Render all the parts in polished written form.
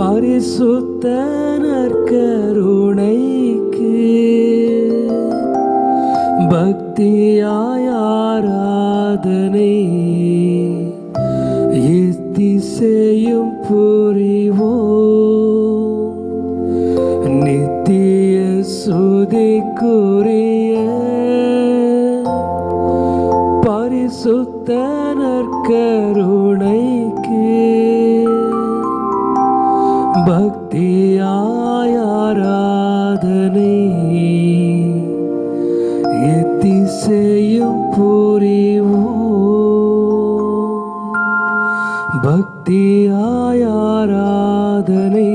பரிசுத்த நற்கருணைக்கு பக்தியாய் ஆராதனை எத்திசையும் புரிவோம். நித்திய சுதிக்குரிய பரிசுத்த நற்கருணைக்கு பக்தியாய் ஆராதனை எத்திசையும் புரிவோம். பக்தியாய் ஆராதனை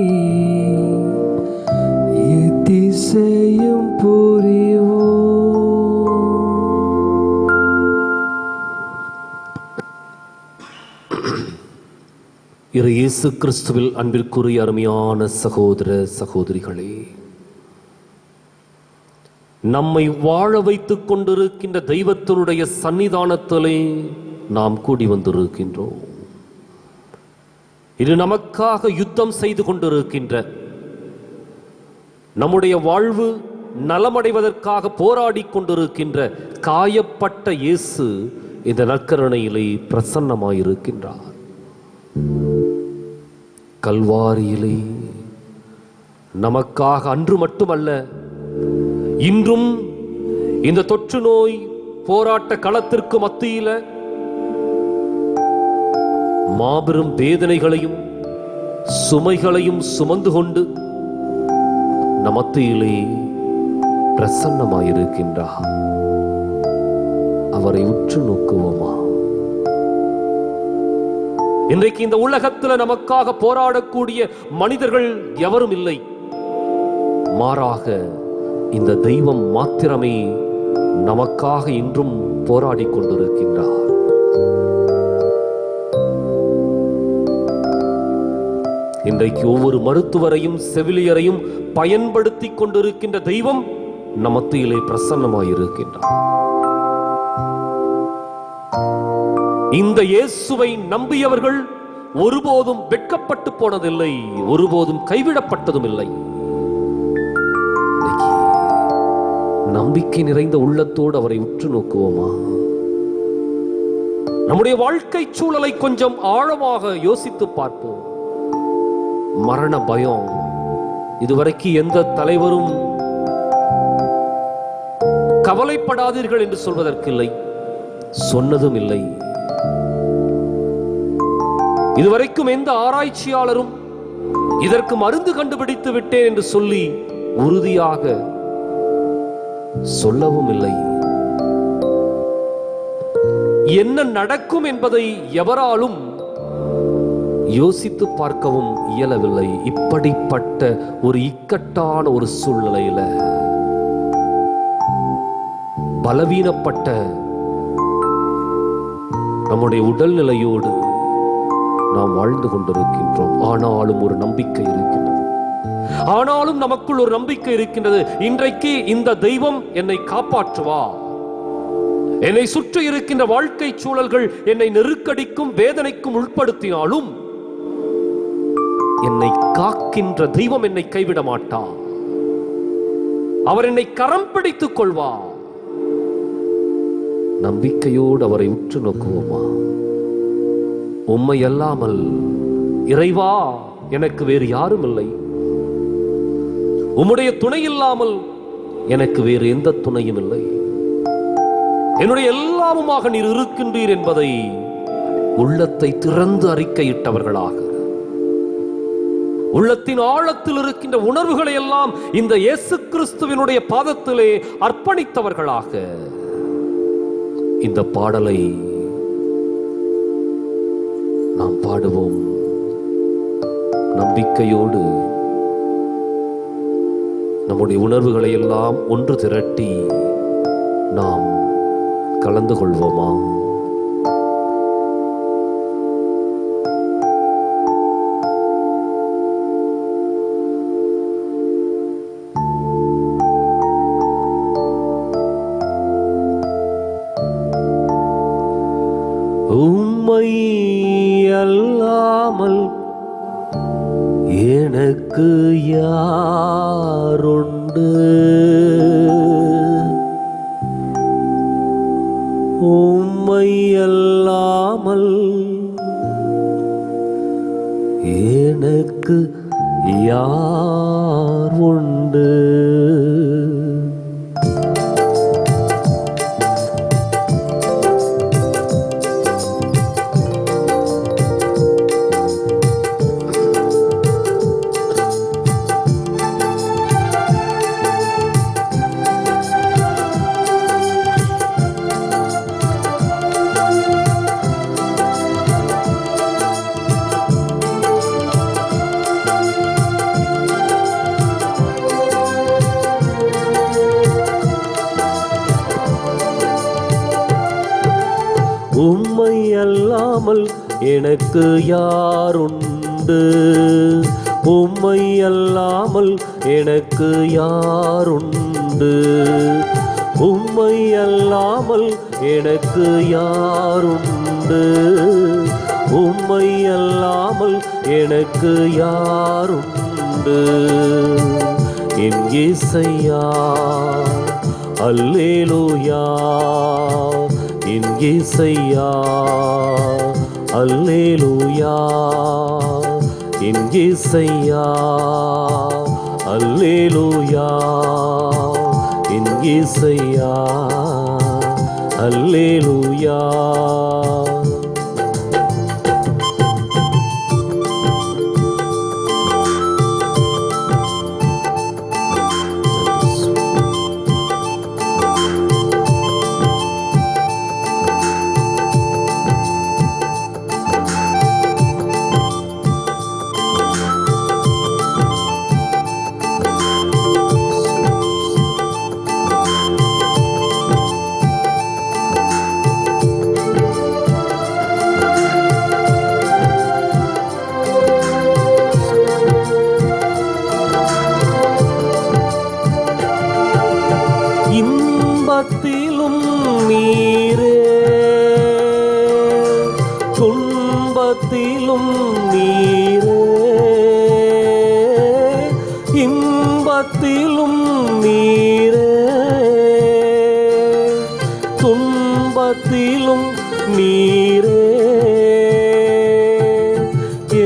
எத்திசையும் புரிவோம். இயேசு கிறிஸ்துவில் அன்பிற்குரிய அருமையான சகோதர சகோதரிகளே, நம்மை வாழ வைத்துக் கொண்டிருக்கின்ற தெய்வத்தினுடைய சன்னிதானத்திலே நாம் கூடி வந்திருக்கின்றோம். இது நமக்காக யுத்தம் செய்து கொண்டிருக்கின்ற, நம்முடைய வாழ்வு நலமடைவதற்காக போராடி கொண்டிருக்கின்ற காயப்பட்ட இயேசு இந்த நற்கருணையிலே பிரசன்னமாயிருக்கின்றார். கல்வாரியிலே நமக்காக அன்று மட்டுமல்ல, இன்றும் இந்த தொற்று நோய் போராட்ட களத்திற்கு மத்தியில மாபெரும் வேதனைகளையும் சுமைகளையும் சுமந்து கொண்டு மத்தியிலே பிரசன்னமாயிருக்கின்றார். அவரை உற்று நோக்குவோமா? இன்றைக்கு இந்த உலகத்தில் நமக்காக போராடக்கூடிய மனிதர்கள் எவரும் இல்லை. மாறாக இந்த தெய்வம் மாத்திரமே நமக்காக இன்றும் போராடி கொண்டிருக்கின்றார். இன்றைக்கு ஒவ்வொரு மருத்துவரையும் செவிலியரையும் பயன்படுத்தி கொண்டிருக்கின்ற தெய்வம் மத்தியிலே பிரசன்னமாயிருக்கின்றார். இந்த இயேசுவை நம்பியவர்கள் ஒருபோதும் வெட்கப்பட்டு போனதில்லை, ஒருபோதும் கைவிடப்பட்டதும் இல்லை. நம்பிக்கை நிறைந்த உள்ளத்தோடு அவரை உற்று நோக்குவோமா? நம்முடைய வாழ்க்கை சூழலை கொஞ்சம் ஆழமாக யோசித்து பார்ப்போம். மரண பயம் இதுவரைக்கு எந்த தலைவரும் கவலைப்படாதீர்கள் என்று சொல்வதற்கில்லை, சொன்னதும் இல்லை. இதுவரைக்கும் எந்த ஆராய்ச்சியாளரும் இதற்கு மருந்து கண்டுபிடித்து விட்டேன் என்று சொல்லி உறுதியாக சொல்லவும் இல்லை. என்ன நடக்கும் என்பதை எவராலும் யோசித்து பார்க்கவும் இயலவில்லை. இப்படிப்பட்ட ஒரு இக்கட்டான ஒரு சூழ்நிலையில பலவீனப்பட்ட நம்முடைய உடல்நிலையோடு நாம் வாழ்ந்து கொண்டிருக்கின்றோம். ஆனாலும் ஒரு நம்பிக்கை இருக்கின்றது. ஆனாலும் நமக்குள் ஒரு நம்பிக்கை இருக்கின்றது. இன்றைக்கு இந்த தெய்வம் என்னை காப்பாற்றுவா, என்னை சுற்றி இருக்கின்ற வாழ்க்கை சூழல்கள் என்னை நெருக்கடிக்கும் வேதனைக்கும் உட்படுத்தினாலும் என்னை காக்கின்ற தெய்வம் என்னை கைவிட மாட்டார். அவர் என்னை கரம் பிடித்துக் கொள்வார். நம்பிக்கையோடு அவரை உற்று நோக்குவோமா? உம்மை அல்லாமல் இறைவா எனக்கு வேறு யாரும் இல்லை. உம்முடைய துணை இல்லாமல் எனக்கு வேறு எந்த துணையும் இல்லை. என்னுடைய எல்லாமுமாக நீர் இருக்கின்றீர் என்பதை உள்ளத்தை திறந்து அறிக்கையிட்டவர்களாக, உள்ளத்தின் ஆழத்தில் இருக்கின்ற உணர்வுகளை எல்லாம் இந்த இயேசு கிறிஸ்துவினுடைய பாதத்திலே அர்ப்பணித்தவர்களாக இந்த பாடலை நாம் பாடுவோம். நம்பிக்கையோடு நம்முடைய உணர்வுகளை எல்லாம் ஒன்று திரட்டி நாம் கலந்து கொள்வோமா? உம்மை அல்லாமல் எனக்கு யாருண்டு? உம்மை அல்லாமல் எனக்கு யார் உண்டு? உம்மை அல்லாமல் எனக்கு யாருண்டு? உம்மை அல்லாமல் எனக்கு யாருண்டு? உம்மை அல்லாமல் எனக்கு யாருண்டு? உம்மை அல்லாமல் எனக்கு யாருண்டு? என் இயேசையா அல்லேலூயா, என் இயேசையா அல்லேலூயா, என் இயேசையா அல்லேலூயா, என் இயேசையா அல்லேலூயா. இன்பத்திலும் நீரே, துன்பத்திலும் நீரே, இன்பத்திலும் நீரே, துன்பத்திலும் நீரே,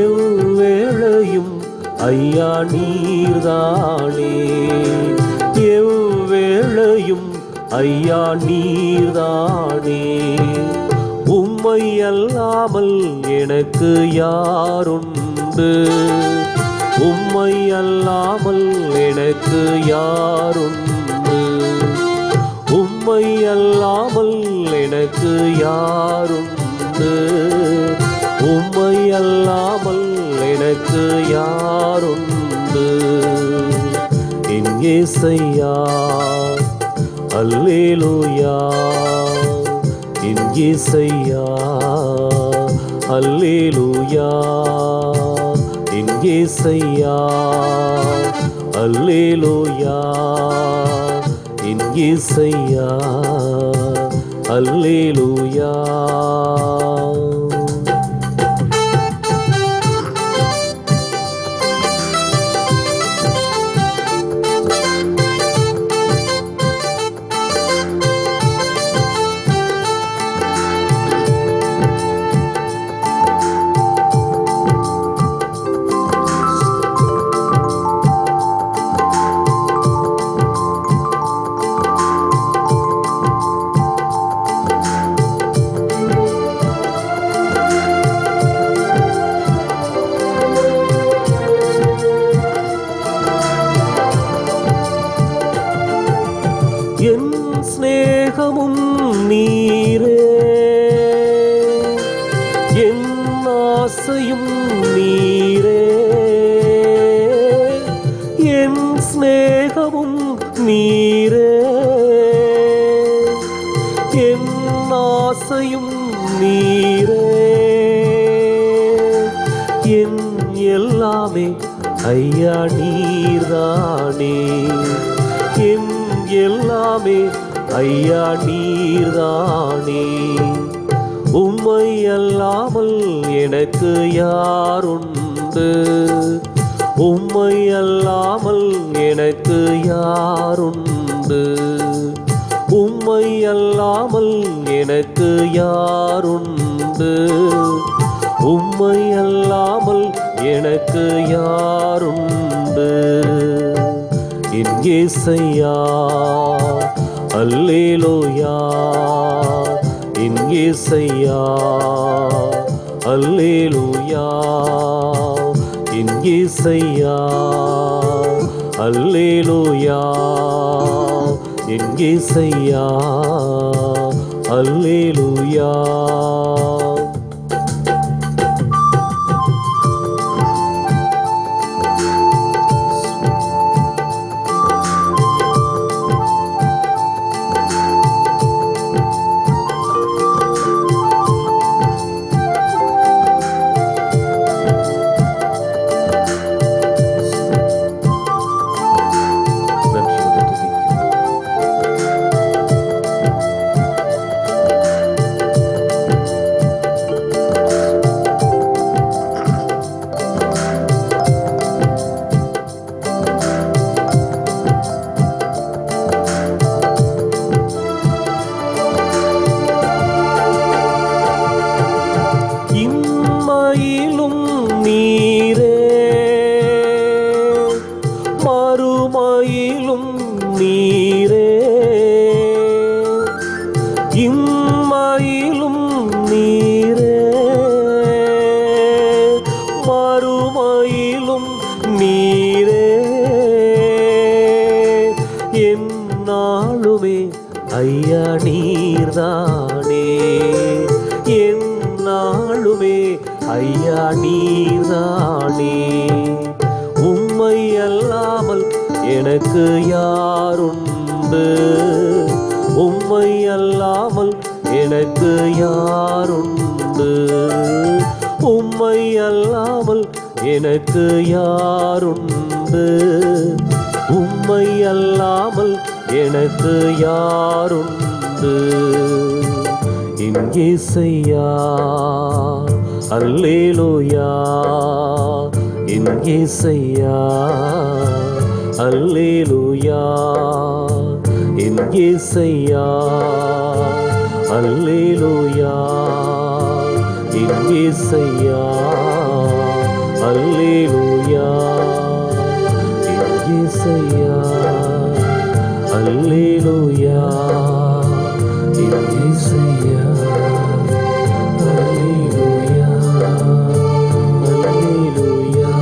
எவ்வேளையும் ஐயா நீர்தானே, எவ்வேளையும் ஐயா நீர்தானே. உம்மை அல்லாமல் எனக்கு யாருண்டு? உம்மை அல்லாமல் எனக்கு யாருண்டு? உம்மை அல்லாமல் எனக்கு யாருண்டு? உம்மை அல்லாமல் எனக்கு யாருண்டு? என் இயேசையா அல்லேலூயா, என் இயேசையா அல்லேலூயா, என் இயேசையா அல்லேலூயா, என் இயேசையா அல்லேலூயா. என் ஸ்நேகமும் நீரே, என் ஆசையும் நீரே, என் ஸ்நேகமும் நீரே, என் ஆசையும் நீரே, என் எல்லாமே ஐயா நீர்தானே, என் எல்லாமே ஐயா நீர்தானே. உம்மை அல்லாமல் எனக்கு யாருண்டு, உம்மை அல்லாமல் எனக்கு யாருண்டு, உம்மை அல்லாமல் எனக்கு யாருண்டு, உம்மை அல்லாமல் எனக்கு யாருண்டு. என் இயேசையா அல்லேலூயா, என் இயேசையா அல்லேலூயா, என் இயேசையா அல்லேலூயா, என் இயேசையா அல்லேலூயா. இம்மையிலும் நீரே, மறுமையிலும் நீரே, என்னாலுமே ஐயா நீர்தானே, என்னாலுமே ஐயா நீர்தானே. உம்மை அல்லாமல் எனக்கு யாருண்டு, உம்மை அல்லாமல் எனக்கு யாருண்டு, உம்மை அல்லாமல் எனக்கு யாருண்டு, உம்மை அல்லாமல் எனக்கு யாருண்டு. என் இயேசையா அல்லேலூயா, என் இயேசையா அல்லேலூயா, என் இயேசையா அல்லேலூயா, என் இயேசையா அல்லேலூயா, என் இயேசையா அல்லேலூயா, என் இயேசையா அல்லேலூயா, அல்லேலூயா,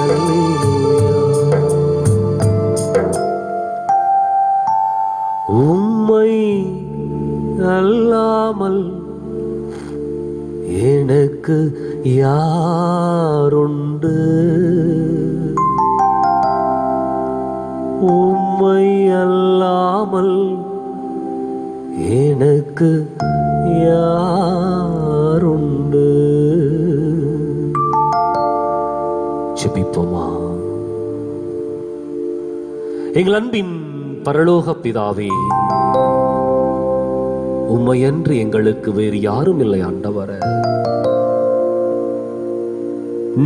அல்லேலூயா. உம்மை அல்லாமல் எனக்கு யாருண்டு, உம்மை அல்லாமல் எனக்கு யாருண்டு. ஜெபிப்போமா. எங்கள் அன்பின் பரலோக பிதாவே, உம்மையன்று எங்களுக்கு வேறு யாரும் இல்லை ஆண்டவரே.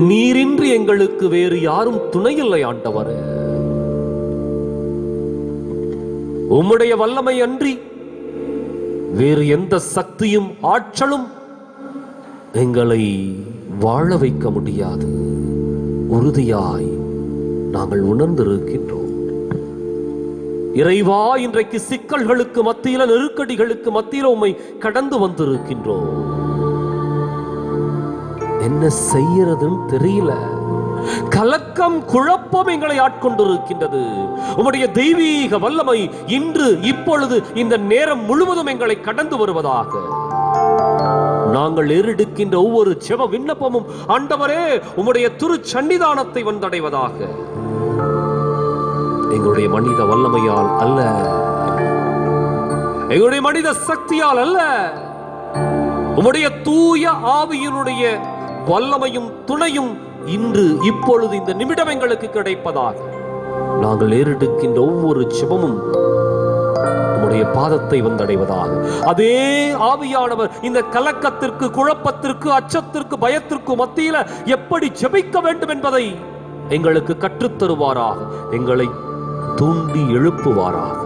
நீரின்றி எங்களுக்கு வேறு யாரும் துணை இல்லை ஆண்டவரே. உம்முடைய வல்லமை அன்றி வேறு எந்த சக்தியும் ஆற்றலும் எங்களை வாழ வைக்க முடியாது. உறுதியாய் நாங்கள் உணர்ந்திருக்கின்றோம். இறைவா, இன்றைக்கு சிக்கல்களுக்கு மத்தியில, நெருக்கடிகளுக்கு மத்தியில உம்மை கடந்து வந்திருக்கின்றோம். என்ன செய்யறதுன்னு தெரியல. கலக்கம், குழப்பம் எங்களை ஆட்கொண்டிருக்கின்றது. உம்முடைய தெய்வீக வல்லமை இன்று இப்பொழுது இந்த நேரம் முழுவதும் எங்களை கடந்து வருவதாக. நாங்கள் ஏறெடுக்கின்ற ஒவ்வொரு ஜெப விண்ணப்பமும் ஆண்டவரே உம்முடைய திரு சன்னிதானத்தை வந்தடைவதாக. எங்களுடைய மனித வல்லமையால் அல்ல, எங்களுடைய மனித சக்தியால் அல்ல, உம்முடைய தூய ஆவியினுடைய வல்லமையும் துணையும் இன்று இப்பொழுது இந்த நிமிடம் எங்களுக்கு கிடைப்பதாக. நாங்கள் ஏறெடுக்கின்ற ஒவ்வொரு ஜெபமும் உம்முடைய பாதத்தை வந்தடைவதாக. அதே ஆவியானவர் இந்த கலக்கத்திற்கு, குழப்பத்திற்கு, அச்சத்திற்கு, பயத்திற்கு மத்தியில எப்படி ஜெபிக்க வேண்டும் என்பதை எங்களுக்கு கற்றுத்தருவாராக. எங்களை தூண்டி எழுப்புவாராக.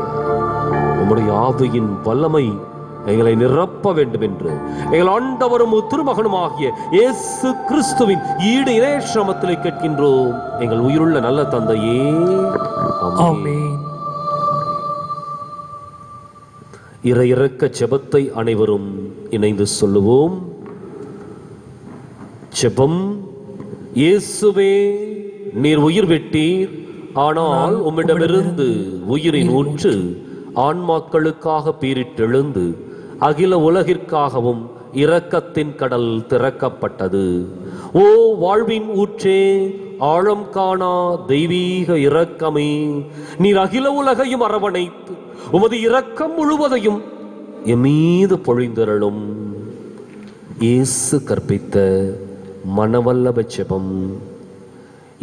உம்முடைய ஆவியின் வல்லமை எங்களை நிரப்ப வேண்டும் என்று எங்கள் ஆண்டவரும் திருமகனும் ஆகிய இயேசு கிறிஸ்துவின் ஈடு இணையத்திலே கேட்கின்றோம் எங்கள் உயிருள்ள நல்ல தந்தையே, ஆமென். இறையிறக்க ஜெபத்தை அனைவரும் இணைந்து சொல்லுவோம். ஜெபம். இயேசுவே, நீர் உயிர் விட்டீர், ஆனால் உம்மிடமிருந்து உயிரின் ஊற்று ஆன்மாக்களுக்காக பீரிட்டெழுந்து அகில உலகிற்காகவும் இரக்கத்தின் கடல் திறக்கப்பட்டது. ஓ வாழ்வின் ஊற்றே, ஆழம் காணா தெய்வீக இரக்கமே, நீர் அகில உலகையும் அரவணைத்து உமது இரக்கம் முழுவதையும் எம்மீது பொழிந்தருளும். இயேசு கற்பித்த மனவல்லப ஜெபம்.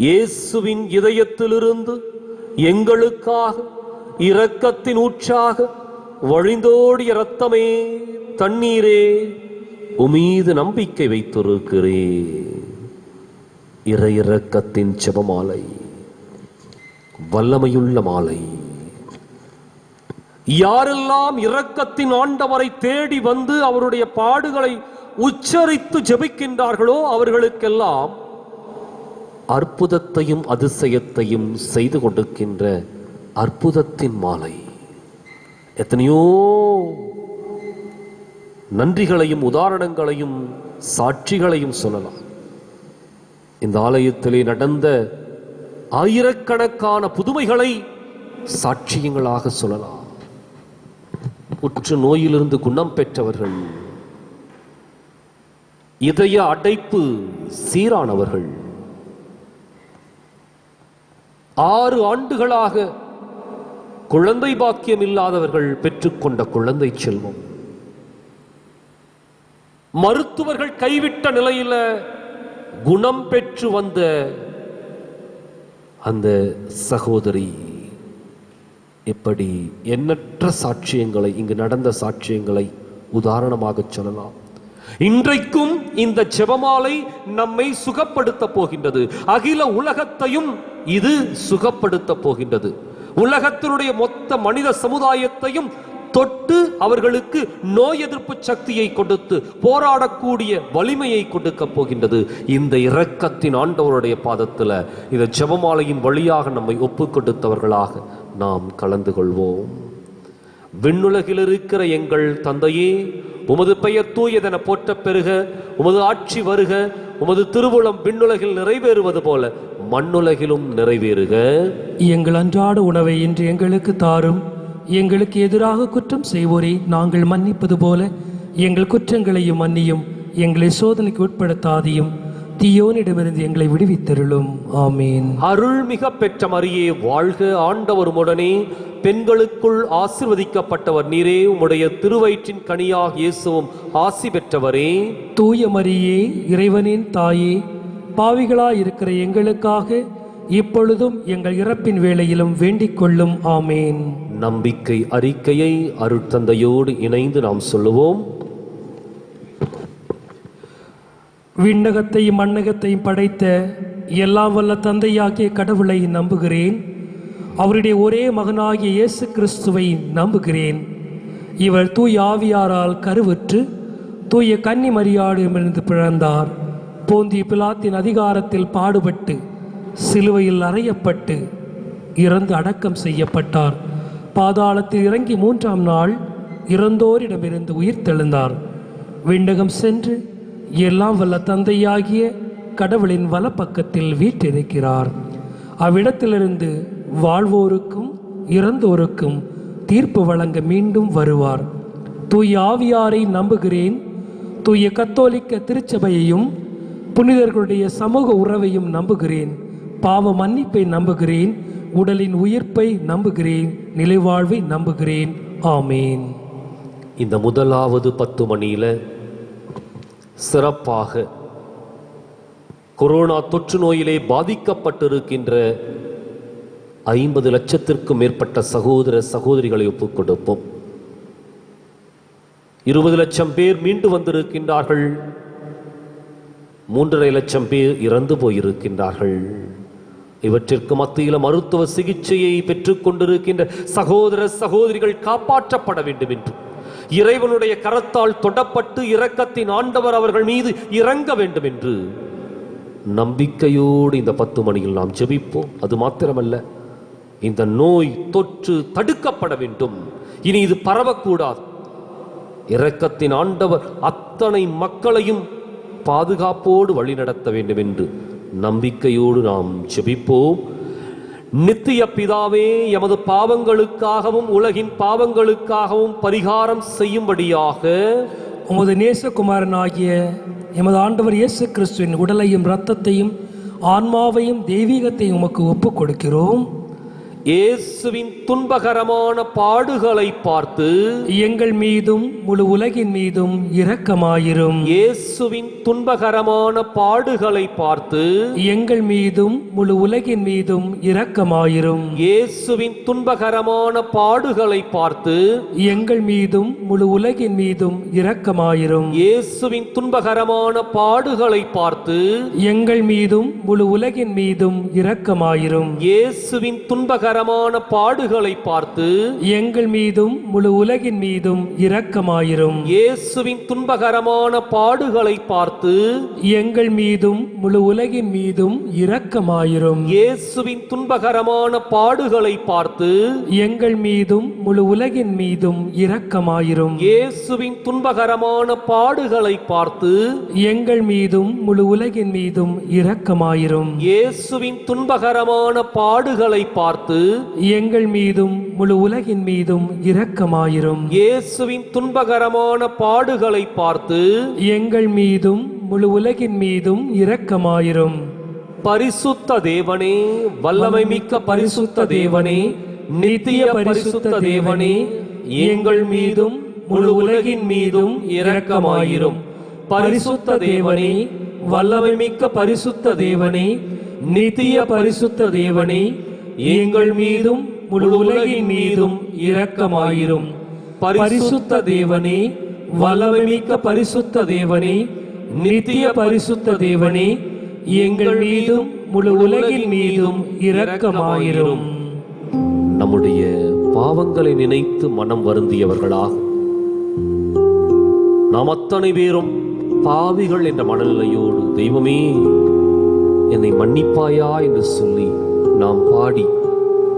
இயேசுவின் இதயத்திலிருந்து எங்களுக்காக இரக்கத்தின் ஊற்றாக வழிந்தோடிய இரத்தமே, தண்ணீரே, உமீது நம்பிக்கை வைத்திருக்கிறே. இறை இரக்கத்தின் ஜெபமாலை, வல்லமையுள்ள மாலை. யாரெல்லாம் இரக்கத்தின் ஆண்டவரை தேடி வந்து அவருடைய பாடுகளை உச்சரித்து ஜெபிக்கின்றார்களோ அவர்களுக்கெல்லாம் அற்புதத்தையும் அதிசயத்தையும் செய்து கொடுக்கின்ற அற்புதத்தின் மாலை. எத்தனையோ நன்றிகளையும் உதாரணங்களையும் சாட்சிகளையும் சொல்லலாம். இந்த ஆலயத்திலே நடந்த ஆயிரக்கணக்கான புதுமைகளை சாட்சியங்களாக சொல்லலாம். புற்று நோயிலிருந்து குணம் பெற்றவர்கள், இதய அடைப்பு சீரானவர்கள், 6 ஆண்டுகளாக குழந்தை பாக்கியம் இல்லாதவர்கள் பெற்றுக்கொண்ட குழந்தை செல்வம், மருத்துவர்கள் கைவிட்ட நிலையில குணம் பெற்று வந்த அந்த சகோதரி, இப்படி எண்ணற்ற சாட்சியங்களை, இங்கு நடந்த சாட்சியங்களை உதாரணமாக சொல்லலாம். இன்றைக்கும் இந்த ஜெபமாலை நம்மை சுகப்படுத்த போகின்றது. அகில உலகத்தையும் இது சுகப்படுத்த போகின்றது. உலகத்தினுடைய மொத்த மனித சமுதாயத்தையும் தொட்டு அவர்களுக்கு நோய் எதிர்ப்பு சக்தியை கொடுத்து போராடக்கூடிய வலிமையை கொடுக்க போகின்றது. இந்த இரக்கத்தின் ஆண்டவருடைய பாதத்தில் இந்த ஜெபமாலையின் வழியாக நம்மை ஒப்பு கொடுத்தவர்களாக நாம் கலந்து கொள்வோம். விண்ணுலகில் இருக்கிற எங்கள் தந்தையே, உமது பெயர் தூயதென போற்ற பெருக, உமது ஆட்சி வருக, உமது திருவுளம் விண்ணுலகில் நிறைவேறுவது போல மண்ணுலகிலும் நிறைவேறுக. எங்கள் அன்றாட உணவை இன்று எங்களுக்கு தாரும். எங்களுக்கு எதிராக குற்றம் செய்வோரை நாங்கள் மன்னிப்பது போல எங்கள் குற்றங்களையும் மன்னியும். எங்களை சோதனைக்கு உட்படுத்தாதையும், தீயோனிடமிருந்து எங்களை விடுவித்தருளும். ஆமீன். அருள்மிக பெற்ற மரியே வாழ்க, ஆண்டவர் உம்முடனே, பெண்களுக்குள் ஆசீர்வதிக்கப்பட்டவர் நீரே, உம்முடைய திருவயிற்றின் கனியாக இயேசுவும் ஆசி பெற்றவரே. தூய மரியே, இறைவனின் தாயே, பாவிகளாய் இருக்கிற எங்களுக்காக இப்பொழுதும் எங்கள் இறப்பின் வேளையிலும் வேண்டிக் கொள்ளும். ஆமேன். நம்பிக்கை அறிக்கையை அருட்தந்தையோடு இணைந்து நாம் சொல்லுவோம். விண்ணகத்தையும் மண்ணகத்தையும் படைத்த எல்லாம் வல்ல தந்தையாகிய கடவுளை நம்புகிறேன். அவருடைய ஒரே மகனாகிய இயேசு கிறிஸ்துவை நம்புகிறேன். இவர் தூய ஆவியாரால் கருவுற்று தூய கன்னி மரியாளிடமிருந்து பிறந்தார். போந்திய பிலாத்தின் அதிகாரத்தில் பாடுபட்டு சிலுவையில் அறையப்பட்டு இறந்து அடக்கம் செய்யப்பட்டார். பாதாளத்தில் இறங்கி 3ஆம் நாள் இறந்தோரிடமிருந்து உயிர்த்தெழுந்தார். விண்ணகம் சென்று எல்லாம் வல்ல தந்தையாகிய கடவுளின் வலப்பக்கத்தில் வீற்றிருக்கிறார். அவ்விடத்திலிருந்து வாழ்வோருக்கும் இறந்தோருக்கும் தீர்ப்பு வழங்க மீண்டும் வருவார். தூய ஆவியாரை நம்புகிறேன். தூய கத்தோலிக்க திருச்சபையையும் புனிதர்களுடைய சமூக உறவையும் நம்புகிறேன். பாவ மன்னிப்பை நம்புகிறேன். உடலின் உயிர்ப்பை நம்புகிறேன். நிலைவாழ்வை நம்புகிறேன். ஆமேன். இந்த முதலாவது 10 மணியில சிறப்பாக கொரோனா தொற்று நோயிலே பாதிக்கப்பட்டிருக்கின்ற 50 லட்சத்திற்கும் மேற்பட்ட சகோதர சகோதரிகளை ஒப்புக் கொடுப்போம். 20 லட்சம் பேர் மீண்டு வந்திருக்கின்றார்கள். 3.5 லட்சம் பேர் இறந்து போயிருக்கின்றார்கள். இவற்றிற்கு மத்தியில் மருத்துவ சிகிச்சையை பெற்றுக் கொண்டிருக்கின்ற சகோதர சகோதரிகள் காப்பாற்றப்பட வேண்டும் என்று இறைவனுடைய கரத்தால் தொடப்பட்டு இரக்கத்தின் ஆண்டவர் அவர்கள் மீது இறங்க வேண்டும் என்று நம்பிக்கையோடு இந்த 10 மணியில் நாம் ஜெபிப்போம். அது மாத்திரமல்ல, இந்த நோய் தொற்று தடுக்கப்பட வேண்டும். இனி இது பரவக்கூடாது. இரக்கத்தின் ஆண்டவர் அத்தனை மக்களையும் பாதுகாப்போடு வழிநடத்த வேண்டும் என்று நம்பிக்கையோடு நாம் ஜெபிப்போம். நித்திய பிதாவே, எமது பாவங்களுக்காகவும் உலகின் பாவங்களுக்காகவும் பரிகாரம் செய்யும்படியாக உமது நேசகுமாரனாகிய எமது ஆண்டவர் இயேசு கிறிஸ்துவின் உடலையும் இரத்தத்தையும் ஆன்மாவையும் தெய்வீகத்தையும் உமக்கு ஒப்புக் கொடுக்கிறோம். இயேசுவின் துன்பகரமான பாடுகளை பார்த்து எங்கள் மீதும் முழு உலகின் மீதும் இரக்கமாயிரும். இயேசுவின் துன்பகரமான பாடுகளை பார்த்து எங்கள் மீதும் முழு உலகின் மீதும் இரக்கமாயிரும். இயேசுவின் துன்பகரமான பாடுகளை பார்த்து எங்கள் மீதும் முழு உலகின் மீதும் இரக்கமாயிரும். இயேசுவின் துன்பகரமான பாடுகளை பார்த்து எங்கள் மீதும் முழு உலகின் மீதும் இரக்கமாயிரும். இயேசுவின் துன்பகரமான பாடுகளை பார்த்து எங்கள் மீதும் முழு உலகின் மீதும் இரக்கமாயிரும். இயேசுவின் துன்பகரமான பாடுகளை பார்த்து எங்கள் மீதும் முழு உலகின் மீதும் இரக்கமாயிரும். இயேசுவின் துன்பகரமான பாடுகளை பார்த்து எங்கள் மீதும் முழு உலகின் மீதும் இரக்கமாயிரும். இயேசுவின் துன்பகரமான பாடுகளை பார்த்து எங்கள் மீதும் முழு உலகின் மீதும் இரக்கமாயிரும். இயேசுவின் துன்பகரமான பாடுகளை பார்த்து எங்கள் மீதும் முழு உலகின் மீதும் இரக்கமாயிரும். இயேசுவின் துன்பகரமான பாடுகளை பார்த்து எங்கள் மீதும் முழு உலகின் மீதும் இரக்கமாயிரும். பரிசுத்த தேவனே, வல்லமை மிக்க பரிசுத்த தேவனே, நித்திய பரிசுத்த தேவனே, எங்கள் மீதும் முழு உலகின் மீதும் இரக்கமாயிரும். பரிசுத்த தேவனே, வல்லமை மிக்க பரிசுத்த தேவனே, நித்திய பரிசுத்த தேவனே, எங்கள் மீதும் முழு உலகின் மீதும் இரக்கமாயிரும். பரிசுத்த தேவனே, வல்லமை மிக்க பரிசுத்த தேவனே, நித்திய பரிசுத்த தேவனே, எங்கள் மீதும் முழு உலகின் மீதும் இரக்கமாயிரும். நம்முடைய பாவங்களை நினைத்து மனம் வருந்தியவர்களாக நாம் அத்தனை பேரும் பாவிகள் என்ற மனநிலையோடு தெய்வமே என்னை மன்னிப்பாயா என்று சொல்லி நாம் பாடி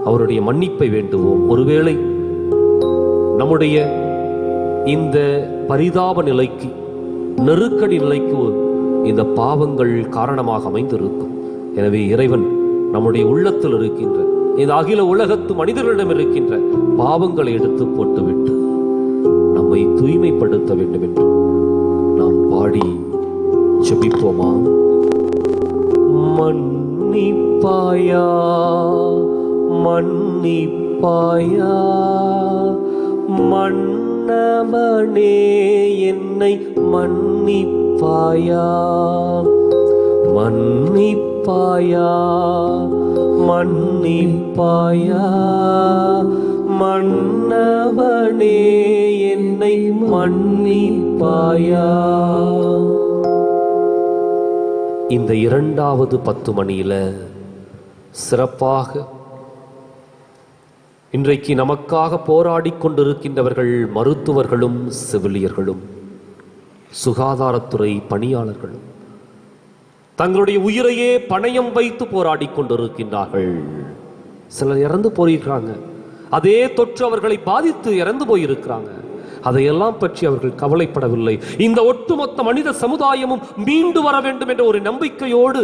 அவருடைய மன்னிப்பை வேண்டுவோம். ஒருவேளை நம்முடைய இந்த பரிதாப நிலைக்கு, நெருக்கடி நிலைக்கு இந்த பாவங்கள் காரணமாக அமைந்திருக்கும். எனவே இறைவன் நம்முடைய உள்ளத்தில் இருக்கின்ற இந்த அகில உலகத்து மனிதர்களிடம் இருக்கின்ற பாவங்களை எடுத்து போட்டுவிட்டு நம்மை தூய்மைப்படுத்த வேண்டும் என்று நாம் பாடி ஜெபிப்போமா? மன்னிப்பாயா, மன்னிப்பாயா, மன்னவனே என்னை மன்னிப்பாயா, மன்னிப்பாயா, மன்னிப்பாயா மன்னவனே என்னை மன்னிப்பாயா. இந்த இரண்டாவது 10 மணியில சிறப்பாக இன்றைக்கு நமக்காக போராடி கொண்டிருக்கின்றவர்கள் மருத்துவர்களும் செவிலியர்களும் சுகாதாரத்துறை பணியாளர்களும் தங்களுடைய உயிரையே பணயம் வைத்து போராடி கொண்டிருக்கின்றார்கள். சிலர் இறந்து போயிருக்கிறாங்க. அதே தொற்று அவர்களை பாதித்து இறந்து போயிருக்கிறாங்க. அதையெல்லாம் பற்றி அவர்கள் கவலைப்படவில்லை. இந்த ஒட்டுமொத்த மனித சமுதாயமும் மீண்டு வர வேண்டும் என்ற ஒரு நம்பிக்கையோடு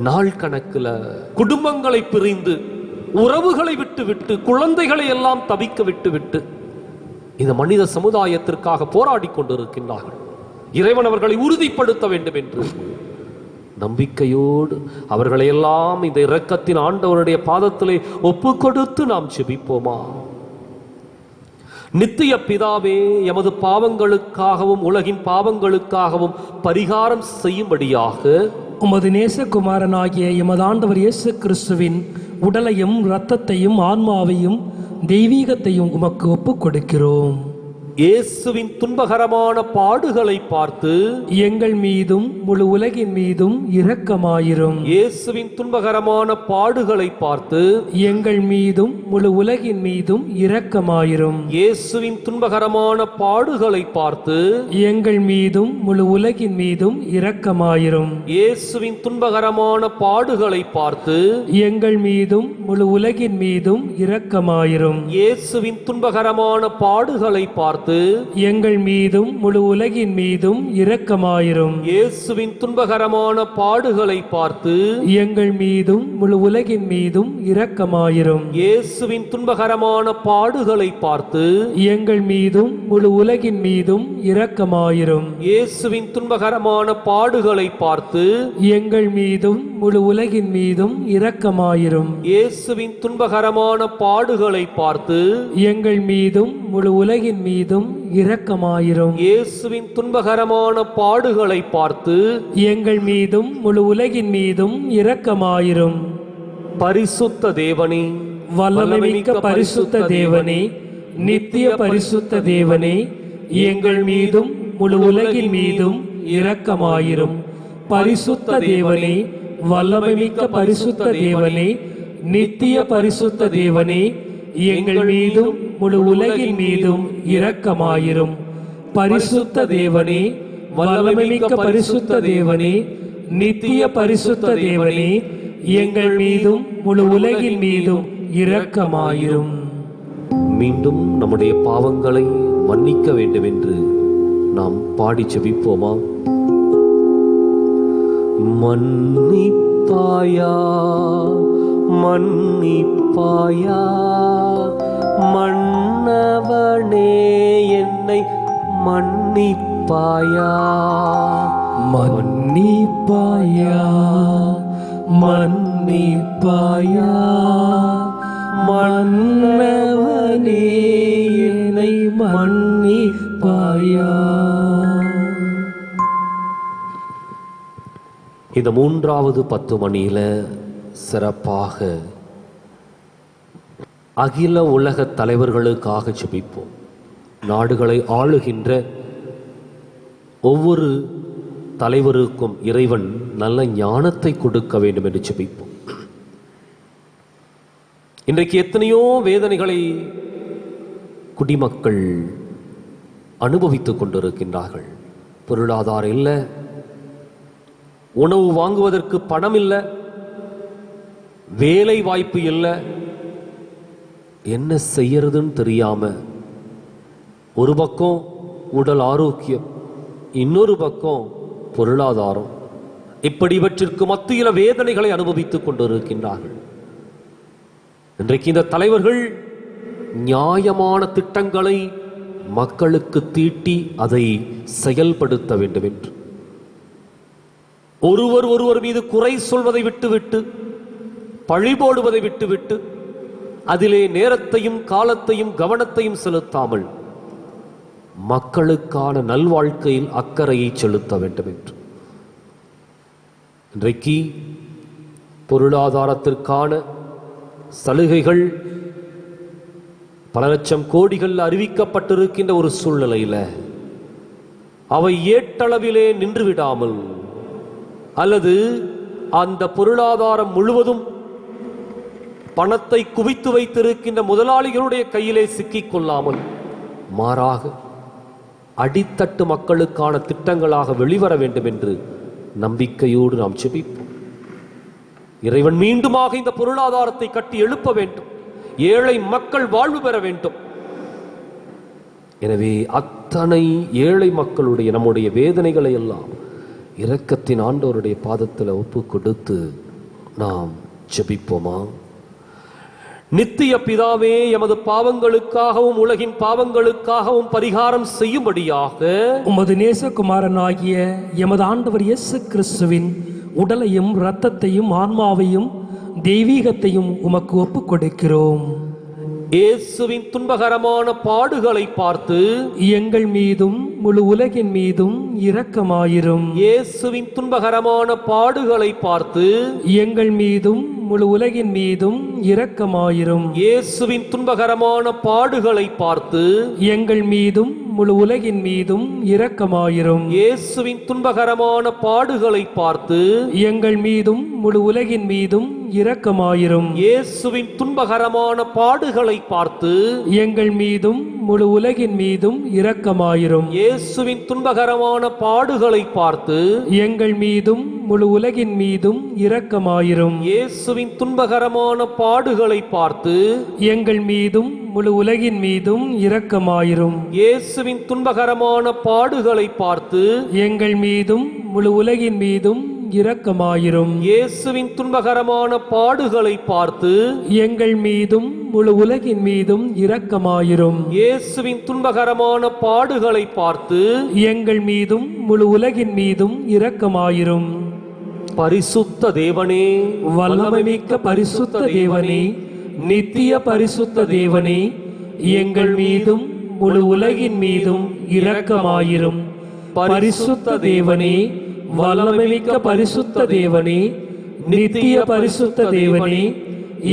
நாள் கணக்கில் குடும்பங்களை பிரிந்து உறவுகளை விட்டு குழந்தைகளை எல்லாம் தவிக்க விட்டு இந்த மனித சமுதாயத்திற்காக போராடி கொண்டிருக்கின்றார்கள். இறைவன் அவர்களை உறுதிப்படுத்த வேண்டும் என்று நம்பிக்கையோடு அவர்களை எல்லாம் இந்த இரக்கத்தின் ஆண்டவருடைய பாதத்திலே ஒப்பு கொடுத்து நாம் ஜெபிப்போமா. நித்திய பிதாவே, எமது பாவங்களுக்காகவும் உலகின் பாவங்களுக்காகவும் பரிகாரம் செய்யும்படியாக உமது நேசகுமாரனாகிய எமது ஆண்டவர் இயேசு கிறிஸ்துவின் உடலையும் இரத்தத்தையும் ஆன்மாவையும் தெய்வீகத்தையும் உமக்கு ஒப்புக் கொடுக்கிறோம். இயேசுவின் துன்பகரமான பாடுகளை பார்த்து எங்கள் மீதும் முழு உலகின் மீதும் இரக்கமாயிரும். இயேசுவின் துன்பகரமான பாடுகளை பார்த்து எங்கள் மீதும் முழு உலகின் மீதும் இரக்கமாயிரும். இயேசுவின் துன்பகரமான பாடுகளை பார்த்து எங்கள் மீதும் முழு உலகின் மீதும் இரக்கமாயிரும். இயேசுவின் துன்பகரமான பாடுகளை பார்த்து எங்கள் மீதும் முழு உலகின் மீதும் இரக்கமாயிரும். இயேசுவின் துன்பகரமான பாடுகளை பார்த்து எங்கள் மீதும் முழு உலகின் மீதும் இரக்கமாயிரும். இயேசுவின் துன்பகரமான பாடுகளை பார்த்து எங்கள் மீதும் முழு உலகின் மீதும் இரக்கமாயிரும். இயேசுவின் துன்பகரமான பாடுகளை பார்த்து எங்கள் மீதும் முழு உலகின் மீதும் இரக்கமாயிரும். இயேசுவின் துன்பகரமான பாடுகளை பார்த்து எங்கள் மீதும் முழு உலகின் மீதும் இரக்கமாயிரும். இயேசுவின் துன்பகரமான பாடுகளை பார்த்து எங்கள் மீதும் முழு உலகின் மீதும் இரக்கமாயிரும். இயேசுவின் துன்பகரமான பாடுகளை பார்த்து எங்கள் மீதும் முழு உலகின் மீதும் இரக்கமாயிரும். பரிசுத்த தேவனே, வல்லமைமிக்க பரிசுத்த தேவனே, நித்திய பரிசுத்த தேவனே, எங்கள் மீதும் முழு உலகின் மீதும் இரக்கமாயிரும். பரிசுத்த தேவனே, வல்லமைமிக்க பரிசுத்த தேவனே, நித்திய பரிசுத்த தேவனே, எங்கள் மீதும் முழு உலகின் மீதும் இரக்கமாயிரும். பரிசுத்த தேவனே, வல்லமைமிக்க பரிசுத்த தேவனே, நித்திய பரிசுத்த தேவனே, எங்கள் மீதும் முழு உலகின் மீதும் இரக்கமாயிரும். மீண்டும் நம்முடைய பாவங்களை மன்னிக்க வேண்டும் என்று நாம் பாடி ஜெபிப்போமா. மன்னிப்பாயா மன்னிப்பாயா மன்னவனே என்னை மன்னிப்பாயா. மன்னிப்பாயா மன்னிப்பாயா மன்னவனே என்னை மன்னிப்பாயா. இந்த மூன்றாவது 10 மணியில சிறப்பாக அகில உலக தலைவர்களுக்காக ஜெபிப்போம். நாடுகளை ஆளுகின்ற ஒவ்வொரு தலைவருக்கும் இறைவன் நல்ல ஞானத்தை கொடுக்க வேண்டும் என்று ஜெபிப்போம். இன்றைக்கு எத்தனையோ வேதனைகளை குடிமக்கள் அனுபவித்துக் கொண்டிருக்கின்றார்கள். பொருளாதாரம் இல்லை, உணவு வாங்குவதற்கு பணம் இல்லை, வேலை வாய்ப்பு இல்லை, என்ன செய்யறதுன்னு தெரியாம ஒரு பக்கம் உடல் ஆரோக்கியம், இன்னொரு பக்கம் பொருளாதாரம், இப்படி இவற்றிற்கு மத்தியில வேதனைகளை அனுபவித்துக் கொண்டிருக்கின்றார்கள். இன்றைக்கு இந்த தலைவர்கள் நியாயமான திட்டங்களை மக்களுக்கு தீட்டி அதை செயல்படுத்த வேண்டும் என்று, ஒருவர் மீது குறை சொல்வதை விட்டுவிட்டு, பழி போடுவதை விட்டுவிட்டு, அதிலே நேரத்தையும் காலத்தையும் கவனத்தையும் செலுத்தாமல் மக்களுக்கான நல்வாழ்க்கையில் அக்கறையை செலுத்த வேண்டும் என்று இன்றைக்கு பொருளாதாரத்திற்கான சலுகைகள் பல லட்சம் கோடிகள் அறிவிக்கப்பட்டிருக்கின்ற ஒரு சூழ்நிலையில் அவை ஏட்டளவிலே நின்றுவிடாமல் அல்லது அந்த பொருளாதாரம் முழுவதும் பணத்தை குவித்து வைத்திருக்கின்ற முதலாளிகளுடைய கையிலே சிக்கிக் கொள்ளாமல் மாறாக அடித்தட்டு மக்களுக்கான திட்டங்களாக வெளிவர வேண்டும் என்று நம்பிக்கையோடு நாம் ஜெபிப்போம். இறைவன் மீண்டுமாக இந்த பொருளாதாரத்தை கட்டி எழுப்ப வேண்டும். ஏழை மக்கள் வாழ்வு பெற வேண்டும். எனவே அத்தனை ஏழை மக்களுடைய நம்முடைய வேதனைகளை எல்லாம் இரக்கத்தின் ஆண்டவருடைய பாதத்தில் ஒப்பு கொடுத்து நாம் ஜெபிப்போமா? நித்திய பிதாவே, எமது பாவங்களுக்காகவும் உலகின் பாவங்களுக்காகவும் பரிகாரம் செய்யும்படியாக உமது நேசகுமாரனாகிய எமது ஆண்டவர் இயேசு கிறிஸ்துவின் உடலையும் இரத்தத்தையும் ஆன்மாவையும் தெய்வீகத்தையும் உமக்கு ஒப்புக் கொடுக்கிறோம். இயேசுவின் துன்பகரமான பாடுகளை பார்த்து எங்கள் மீதும் முழு உலகின் மீதும் இரக்கமாயிரும். இயேசுவின் துன்பகரமான பாடுகளை பார்த்து எங்கள் மீதும் முழு உலகின் மீதும் இரக்கமாயிரும். இயேசுவின் துன்பகரமான பாடுகளை பார்த்து எங்கள் மீதும் முழு உலகின் மீதும் இரக்கமாயிரும். இயேசுவின் துன்பகரமான பாடுகளை பார்த்து எங்கள் மீதும் முழு உலகின் மீதும் இரக்கமாயிரும். இயேசுவின் துன்பகரமான பாடுகளை பார்த்து எங்கள் மீதும் முழு உலகின் மீதும் இரக்கமாயிரும். இயேசுவின் துன்பகரமான பாடுகளை பார்த்து எங்கள் மீதும் முழு உலகின் மீதும் இரக்கமாயிரும். இயேசுவின் துன்பகரமான பாடுகளை பார்த்து எங்கள் மீதும் முழு உலகின் மீதும் இரக்கமாயிரும். இயேசுவின் துன்பகரமான பாடுகளை பார்த்து எங்கள் மீதும் முழு உலகின் மீதும் இரக்கமாயிரும். இயேசுவின் துன்பகரமான பாடுகளை பார்த்து எங்கள் மீதும் முழு உலகின் மீதும் இரக்கமாயிரும். இயேசுவின் துன்பகரமான பாடுகளை பார்த்து எங்கள் மீதும் முழு உலகின் மீதும் இரக்கமாயிரும். பரிசுத்த தேவனே, வல்லமைமிக்க பரிசுத்த தேவனே, நித்திய பரிசுத்த தேவனே, எங்கள் மீதும் முழு உலகின் மீதும் இரக்கமாயிரும். பரிசுத்த தேவனே, வல்லமைமிக்க பரிசுத்த தேவனே, நித்திய பரிசுத்த தேவனே,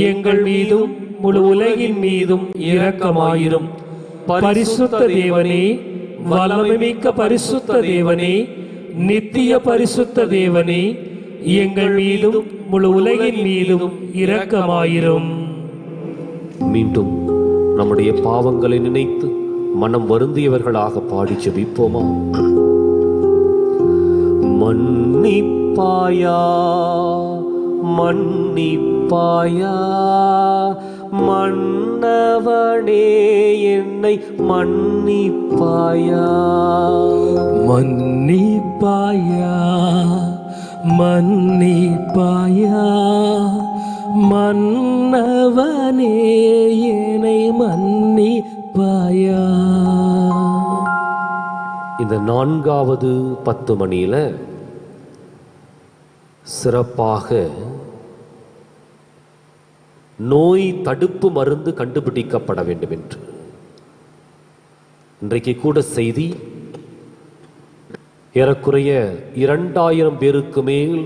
எங்கள் மீதும் முழு உலகின் மீதும் இரக்கமாயிரும். பரிசுத்த தேவனே, வல்லமைமிக்க பரிசுத்த தேவனே, நித்திய பரிசுத்த தேவனே, எங்கள் மீதும் முழு உலகின் மீதும் இரக்கமாயிரும். மீண்டும் நம்முடைய பாவங்களை நினைத்து மனம் வருந்தியவர்களாக பாடி ஜெபிப்போமா? மன்னிப்பாயா, மன்னிப்பாயா, மன்னவனே என்னை மன்னிப்பாயா. மன்னிப்பாயா, மன்னிப்பாயா, மன்னவனே என்னை மன்னிப்பாயா. இந்த 4வது 10 மணியில சிறப்பாக நோய் தடுப்பு மருந்து கண்டுபிடிக்கப்பட வேண்டும் என்று இன்றைக்கு கூட செய்தி. ஏறக்குறைய 2000 பேருக்கு மேல்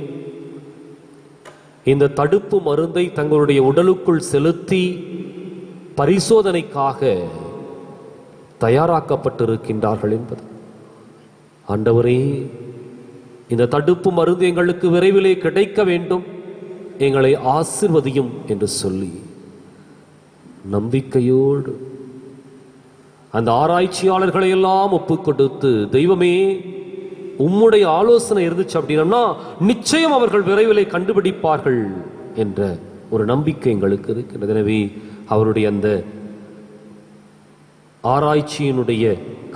இந்த தடுப்பு மருந்தை தங்களுடைய உடலுக்குள் செலுத்தி பரிசோதனைக்காக தயாராக்கப்பட்டிருக்கின்றார்கள் என்பது. ஆண்டவரே, இந்த தடுப்பு மருந்து எங்களுக்கு விரைவிலே கிடைக்க வேண்டும், எங்களை ஆசீர்வதியும் என்று சொல்லி நம்பிக்கையோடு அந்த ஆராய்ச்சியாளர்களை எல்லாம் ஒப்புக் கொடுத்து, தெய்வமே உம்முடைய ஆலோசனை இருந்துச்சு அப்படின்னா நிச்சயம் அவர்கள் விரைவிலே கண்டுபிடிப்பார்கள் என்ற ஒரு நம்பிக்கை எங்களுக்கு இருக்கிறது. எனவே அவருடைய அந்த ஆராய்ச்சியினுடைய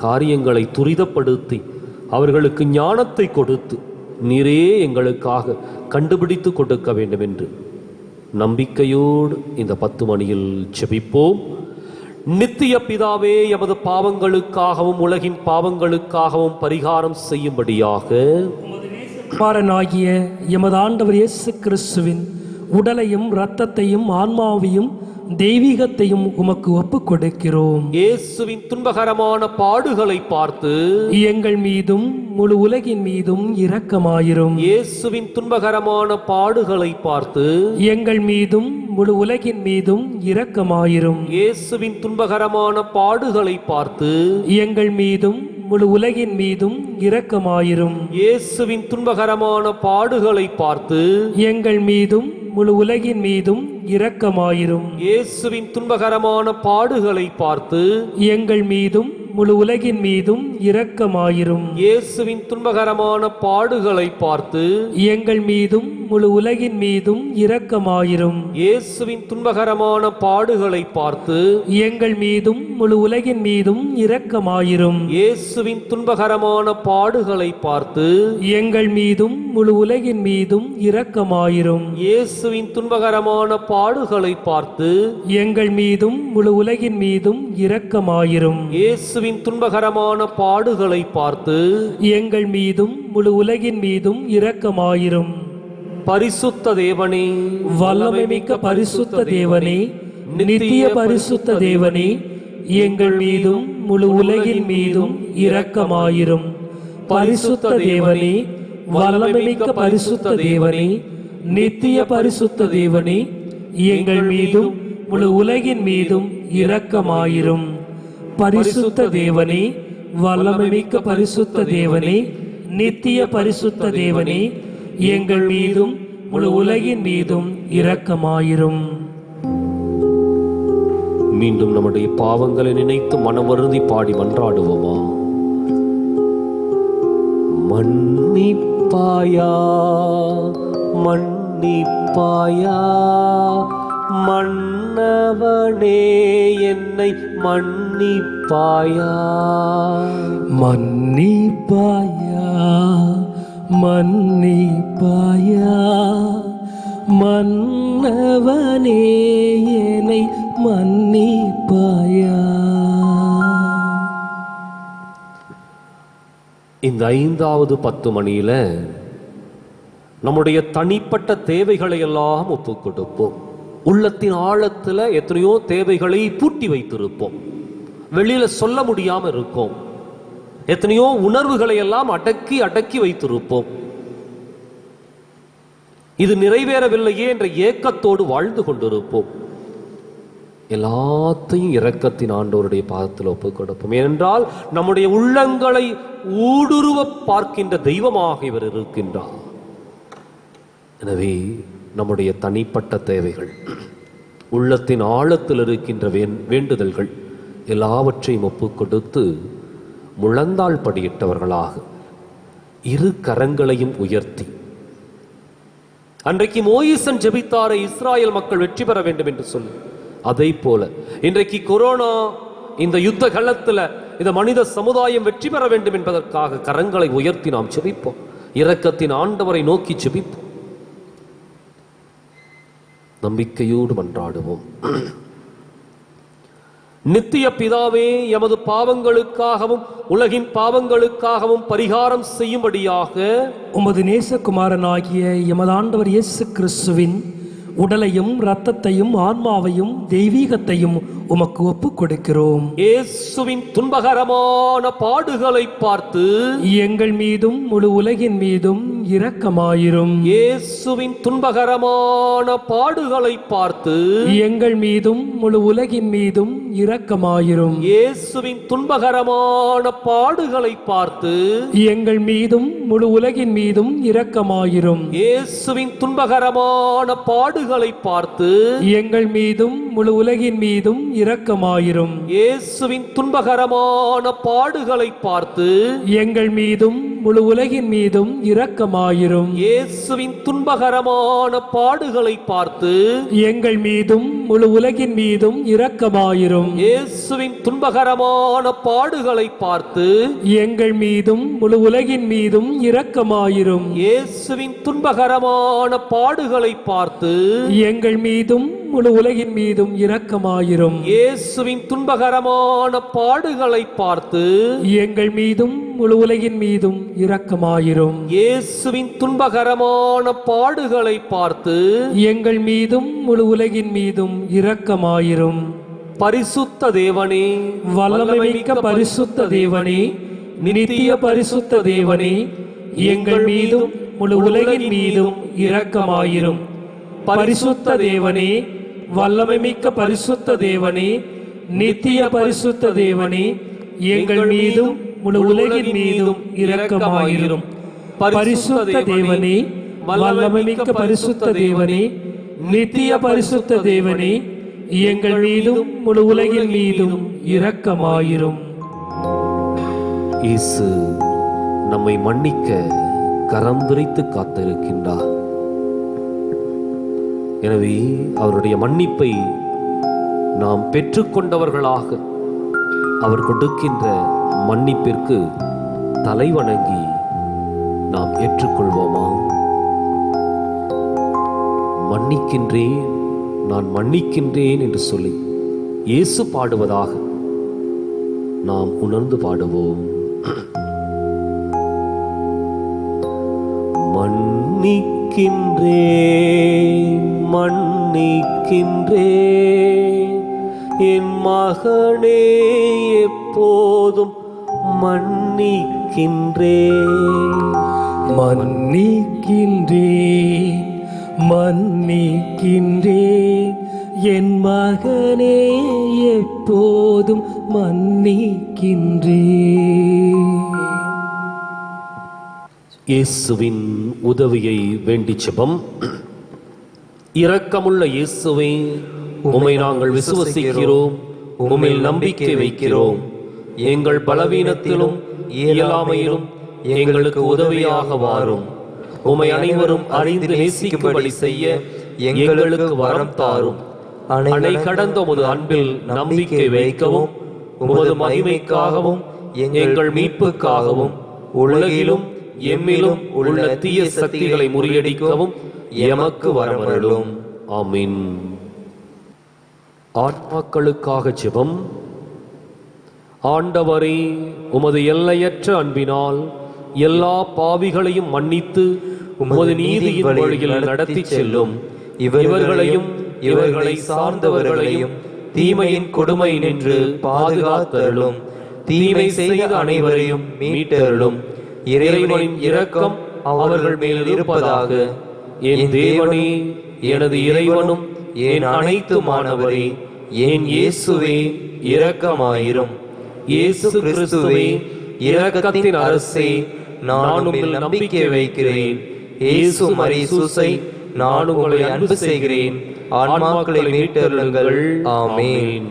காரியங்களை துரிதப்படுத்தி அவர்களுக்கு ஞானத்தை கொடுத்து நீரே எங்களுக்காக கண்டுபிடித்து கொடுக்க வேண்டும் என்று நம்பிக்கையோடு இந்த 10 மணியில் ஜெபிப்போம். நித்திய பிதாவே, எமது பாவங்களுக்காகவும் உலகின் பாவங்களுக்காகவும் பரிகாரம் செய்யும்படியாக குமாரனாகிய எமது ஆண்டவர் இயேசு கிறிஸ்துவின் உடலையும் இரத்தத்தையும் ஆன்மாவையும் தெய்வீகத்தையும் உமக்கு ஒப்புக் கொடுக்கிறோம். இயேசுவின் துன்பகரமான பாடுகளை பார்த்து எங்கள் மீதும் முழு உலகின் மீதும் இரக்கமாயிரும். இயேசுவின் துன்பகரமான பாடுகளை பார்த்து எங்கள் மீதும் முழு உலகின் மீதும் இரக்கமாயிரும். இயேசுவின் துன்பகரமான பாடுகளை பார்த்து எங்கள் மீதும் முழு உலகின் மீதும் இரக்கமாயிரும். இயேசுவின் துன்பகரமான பாடுகளை பார்த்து எங்கள் மீதும் முழு உலகின் மீதும் இரக்கமாயிரும். இயேசுவின் துன்பகரமான பாடுகளை பார்த்து எங்கள் மீதும் முழு உலகின் மீதும் இரக்கமாயிரும். இயேசுவின் துன்பகரமான பாடுகளை பார்த்து எங்கள் மீதும் முழு உலகின் மீதும் இரக்கமாயிரும். இயேசுவின் துன்பகரமான பாடுகளை பார்த்து எங்கள் மீதும் முழு உலகின் மீதும் இரக்கமாயிரும். இயேசுவின் துன்பகரமான பாடுகளை பார்த்து எங்கள் மீதும் முழு உலகின் மீதும் இரக்கமாயிரும். இயேசுவின் துன்பகரமான பாடுகளை பார்த்து எங்கள் மீதும் முழு உலகின் மீதும் இரக்கமாயிரும். இயேசுவின் துன்பகரமான பாடுகளை பார்த்து எங்கள் மீதும் முழு உலகின் மீதும் இரக்கமாயிரும். பரிசுத்த தேவனே, வல்லமை மிக்க பரிசுத்த தேவனே, நித்திய பரிசுத்த தேவனே, எங்கள் மீதும் முழு உலகின் மீதும் இரக்கமாயிரும். பரிசுத்த தேவனே, வல்லமை மிக்க பரிசுத்த தேவனே, நித்திய பரிசுத்த தேவனே, எங்கள் மீதும் முழு உலகின் மீதும் இரக்கமாயிரும். பரிசுத்த தேவனே, வல்லமை மிக்க பரிசுத்த தேவனே, நித்திய பரிசுத்த தேவனே, எங்கள் மீதும் முழு உலகின் மீதும் இரக்கமாயிரும். மீண்டும் நம்முடைய பாவங்களை நினைத்து மனவருந்தி பாடி மன்றாடுவோமா? மன்னிப்பாயா மன்னிப்பாயா மன்னவனே, என்னை மன்னிப்பாயா. மன்னிப்பாயா மன்னிப்பாயா மன்னவனே, என்னை மன்னிப்பாயா. இந்த 5வது 10 மணியில நம்முடைய தனிப்பட்ட தேவைகளை எல்லாம் ஒப்புக் கொடுப்போம். உள்ளத்தின் ஆழத்துல எத்தனையோ தேவைகளை பூட்டி வைத்திருப்போம், வெளியில சொல்ல முடியாம இருக்கும். எத்தனையோ உணர்வுகளை எல்லாம் அடக்கி அடக்கி வைத்திருப்போம். இது நிறைவேறவில்லையே என்ற ஏக்கத்தோடு வாழ்ந்து கொண்டிருப்போம். எல்லாத்தையும் இரக்கத்தின் ஆண்டவருடைய பாதத்தில் ஒப்புக் கொடுப்போம். ஏனென்றால் நம்முடைய உள்ளங்களை ஊடுருவ பார்க்கின்ற தெய்வமாக இவர் இருக்கின்றார். எனவே நம்முடைய தனிப்பட்ட தேவைகள், உள்ளத்தின் ஆழத்தில் இருக்கின்ற வேண்டுதல்கள் எல்லாவற்றையும் ஒப்புக் கொடுத்து முழந்தாள் படியிட்டவர்களாக இரு கரங்களையும் உயர்த்தி, அன்றைக்கு மோயிசன் ஜெபித்தாரை இஸ்ராயல் மக்கள் வெற்றி பெற வேண்டும் என்று சொல்லி, அதை போல இன்றைக்கு கொரோனா இந்த யுத்த களத்துல இந்த மனித சமுதாயம் வெற்றி பெற வேண்டும் என்பதற்காக கரங்களை உயர்த்தி நாம் ஜெபிப்போம். இரக்கத்தின் ஆண்டவரை நோக்கி ஜெபிப்போம். நம்பிக்கையோடு மன்றாடுவோம். நித்திய பிதாவே, எமது பாவங்களுக்காகவும் உலகின் பாவங்களுக்காகவும் பரிகாரம் செய்யும்படியாக உமது நேசகுமாரனாகிய எமது ஆண்டவர் இயேசு கிறிஸ்துவின் உடலையும் இரத்தத்தையும் ஆன்மாவையும் தெய்வீகத்தையும் உமக்கு ஒப்புக் கொடுக்கிறோம். இயேசுவின் துன்பகரமான பாடுகளை பார்த்து எங்கள் மீதும் முழு உலகின் மீதும் இரக்கமாயிரும். இயேசுவின் துன்பகரமான பாடுகளை பார்த்து எங்கள் மீதும் முழு உலகின் மீதும் இரக்கமாயிரும். இயேசுவின் துன்பகரமான பாடுகளை பார்த்து எங்கள் மீதும் முழு உலகின் மீதும் இரக்கமாயிரும். இயேசுவின் துன்பகரமான பாடுகளை பார்த்து எங்கள் மீதும் முழு உலகின் மீதும் இரக்கமாயிரும். இயேசுவின் துன்பகரமான பாடுகளை பார்த்து எங்கள் மீதும் முழு உலகின் மீதும் இரக்கமாயிரும். இயேசுவின் துன்பகரமான பாடுகளை பார்த்து எங்கள் மீதும் முழு உலகின் மீதும் இரக்கமாயிரும். இயேசுவின் துன்பகரமான பாடுகளை பார்த்து எங்கள் மீதும் முழு உலகின் மீதும் இரக்கமாயிரும். இயேசுவின் துன்பகரமான பாடுகளை பார்த்து எங்கள் மீதும் முழு உலகின் மீதும் இரக்கமாயிரும். இயேசுவின் துன்பகரமான பாடுகளை பார்த்து எங்கள் மீதும் முழு உலகின் மீதும் இரக்கமாயிரும். இயேசுவின் துன்பகரமான பாடுகளை பார்த்து எங்கள் மீதும் முழு உலகின் மீதும் இரக்கமாயிரும். பரிசுத்த தேவனே, வல்லமைமிக்க பரிசுத்த தேவனே, நித்திய பரிசுத்த தேவனே, எங்கள் மீதும் முழு உலகின் மீதும் இரக்கமாயிரும். பரிசுத்த தேவனே, வல்லமைமிக்க பரிசுத்த தேவனே, நித்திய பரிசுத்த தேவனே, எங்கள் மீதும் முழு உலகின் மீதும் இரக்கமாயிரும். பரிசுத்த தேவனே, வல்லமைமிக்க பரிசுத்த தேவனே, நித்திய பரிசுத்த தேவனே, எங்கள் மீதும் முழு உலகின் மீதும் இரக்கமாயிரும். இயேசு நம்மை மன்னிக்க கரம் விரித்து காத்திருக்கின்றார். எனவே அவருடைய மன்னிப்பை நாம் பெற்றுக்கொண்டவர்களாக அவர் கொடுக்கின்ற மன்னிப்பிற்கு தலைவணங்கி நாம் ஏற்றுக்கொள்வோமா? மன்னிக்கின்றேன், நான் மன்னிக்கின்றேன் என்று சொல்லி இயேசு பாடுவதாக நாம் உணர்ந்து பாடுவோம். மன்னிக்கின்றேன், மன்னிக்கின்றேன், என் மகனே எப்போதும் மன்னிக்கின்றேன். மன்னிக்கின்றேன், மன்னிக்கின்றேன், என் மகனே எப்போதும் மன்னிக்கின்றேன். இயேசுவின் உதவியை வேண்டி ஜெபம். இரக்கமுள்ள இயேசுவே, உம்மை நாங்கள் விசுவசிக்கிறோம், உம்மில் நம்பிக்கை வைக்கிறோம். எங்கள் பலவீனத்திலும் இயலாமையிலும் எங்களுக்கு உதவியாக வாரும். உம்மை அனைவரும் அறிந்து நேசிக்கும்படி செய்ய எங்களுக்கு வரம் தாரும். அணை கடந்த உமது அன்பில் நம்பிக்கை வைக்கவும், உமது மகிமைக்காகவும் எங்கள் மீட்புக்காகவும் உலகிலும் எம்மிலும் உள்ள தீய சக்திகளை முறியடிக்கவும் எமக்கு வரமருளும். ஆமீன். ஆத்மாக்களுக்காக ஜெபம். ஆண்டவரே, உமது எல்லையற்ற அன்பினால் எல்லா பாவிகளையும் மன்னித்து உமது நீதியின் வழியில் நடத்தி செல்லும். இவர்களையும் இவர்களை சார்ந்தவர்களையும் தீமையின் கொடுமை நின்று பாதுகாத்தருளும். தீமை செய்த அனைவரையும் மீட்டருளும். இறைவனின் இரக்கம் அவர்கள் மேல் இருப்பதாக. என் தேவனே, எனது இறைவனும் என் அனைத்துமானவரே, என் இயேசுவே இரக்கமாயிரும். இயேசு கிறிஸ்துவே இரக்கத்தின் அரசே, நான் உம்மில் நம்பிக்கை வைக்கிறேன். இயேசு மரிசூசை, நான் உங்களை அன்பு செய்கிறேன். ஆன்மாக்களை மீட்டருளுங்கள். ஆமென்.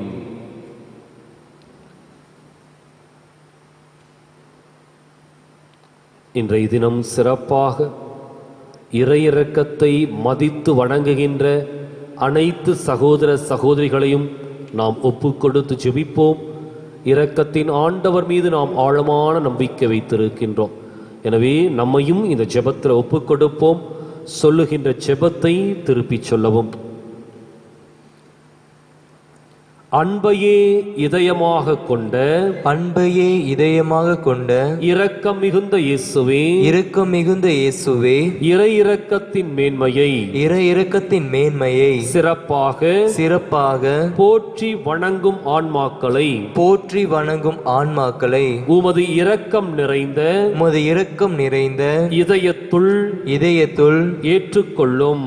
இன்றைய தினம் சிறப்பாக இறையிரக்கத்தை மதித்து வணங்குகின்ற அனைத்து சகோதர சகோதரிகளையும் நாம் ஒப்பு கொடுத்து ஜெபிப்போம். இரக்கத்தின் ஆண்டவர் மீது நாம் ஆழமான நம்பிக்கை வைத்திருக்கின்றோம். எனவே நம்மையும் இந்த ஜெபத்தில் ஒப்பு கொடுப்போம். சொல்லுகின்ற ஜெபத்தை திருப்பி சொல்லவும். அன்பையே இதயமாக கொண்ட, அன்பையே இதயமாக கொண்ட இரக்கம் மிகுந்த இயேசுவே, இரக்கம் மிகுந்த இயேசுவே, இறை இரக்கத்தின் மேன்மையை, இறை இரக்கத்தின் மேன்மையை சிறப்பாக சிறப்பாக போற்றி வணங்கும் ஆன்மாக்களை, போற்றி வணங்கும் ஆன்மாக்களை உமது இரக்கம் நிறைந்த, உமது இரக்கம் நிறைந்த இதயத்துள் இதயத்துள் ஏற்றுக்கொள்ளும்.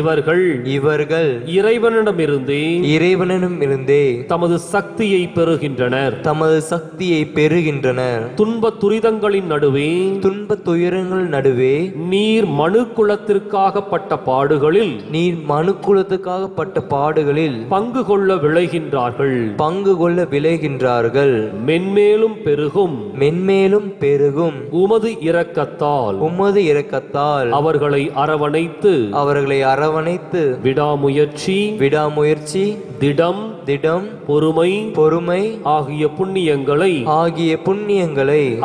இவர்கள் இறைவனிடமிருந்தே இறைவனிடமிருந்தே தமது சக்தியை பெறுகின்றனர். துன்ப துரிதங்களின் நடுவே, துன்ப துயரங்கள் நடுவே நீர் மனு குலத்திற்காக பட்ட பாடுகளில், பங்கு கொள்ள விளைகின்றார்கள். மென்மேலும் பெருகும் உமது இரக்கத்தால் அவர்களை அரவணைத்து விடாமுயற்சி திடம் பொறுமை ஆகிய புண்ணியங்களை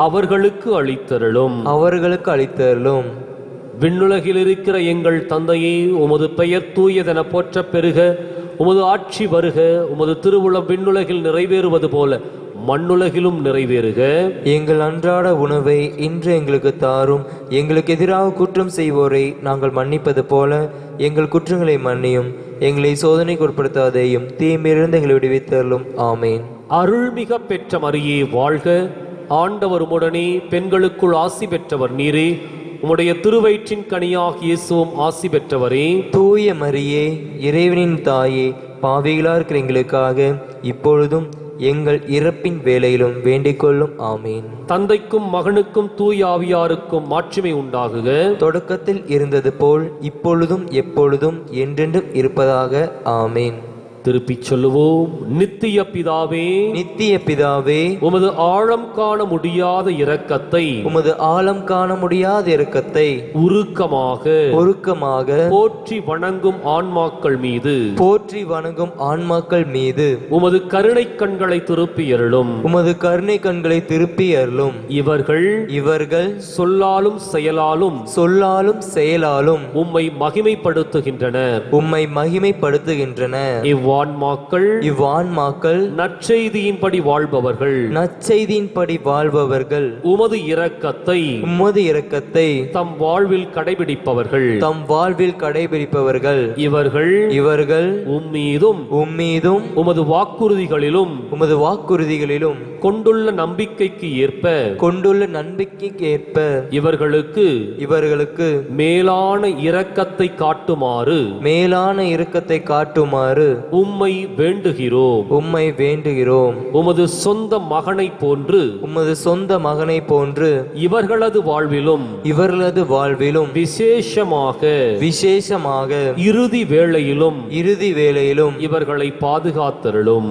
அவர்களுக்கு அளித்தருளும். விண்ணுலகில் இருக்கிற எங்கள் தந்தையே, உமது பெயர் தூயதென போற்ற பெருக. உமது ஆட்சி வருக. உமது திருவுளம் விண்ணுலகில் நிறைவேறுவது போல மண்ணுலகிலும் நிறைவேறுக. எங்கள் அன்றாட உணவை இன்று எங்களுக்கு தாரும். எங்களுக்கு எதிராக குற்றம் செய்வோரை நாங்கள் மன்னிப்பது போல எங்கள் குற்றங்களை மன்னியும். எங்களை சோதனைக்கு உட்படுத்தாதேயும், தீமையிலிருந்து எங்களை விடுவித்தருளும். ஆமேன். அருள்மிக பெற்ற மரியே வாழ்க. ஆண்டவர் உம்முடனே, பெண்களுக்குள் ஆசி பெற்றவர் நீரே. உம்முடைய திருவயிற்றின் கனியாகிய இயேசுவும் ஆசி பெற்றவரே. தூய மரியே, இறைவனின் தாயே, பாவிகளாக இருக்கிற எங்களுக்காக இப்பொழுதும் எங்கள் இறப்பின் வேளையிலும் வேண்டிக் கொள்ளும். ஆமீன். தந்தைக்கும் மகனுக்கும் தூய ஆவியாருக்கும் மாட்சிமை உண்டாகுக. தொடக்கத்தில் இருந்தது போல் இப்பொழுதும் எப்பொழுதும் என்றென்றும் இருப்பதாக. ஆமீன். திருப்பிச் சொல்லுவோம். நித்திய பிதாவே, நித்திய பிதாவே, உமது ஆழம் காண முடியாத இரக்கத்தை, உமது ஆழம் காண முடியாத இரக்கத்தை உருக்கமாக போற்றி வணங்கும் ஆன்மாக்கள் மீது ஆன்மாக்கள் மீது உமது கருணை கண்களை திருப்பி அருளும். உமது கருணை கண்களை திருப்பி அருளும். இவர்கள் சொல்லாலும் செயலாலும் உம்மை மகிமைப்படுத்துகின்றனர். இவ்வான்மாக்கள் நற்செய்தியின்படி வாழ்பவர்கள். உமது இரக்கத்தை தம் வாழ்வில் கடைபிடிப்பவர்கள். இவர்கள் உம்மீதும் உமது வாக்குறுதிகளிலும் கொண்டுள்ள நம்பிக்கைக்கு ஏற்ப இவர்களுக்கு மேலான இரக்கத்தை காட்டுமாறு உம்மை வேண்டுகிறோம். உமது சொந்த மகனை போன்று இவர்களது வாழ்விலும் விசேஷமாக இறுதி வேளையிலும் இவர்களை பாதுகாத்தருளும்.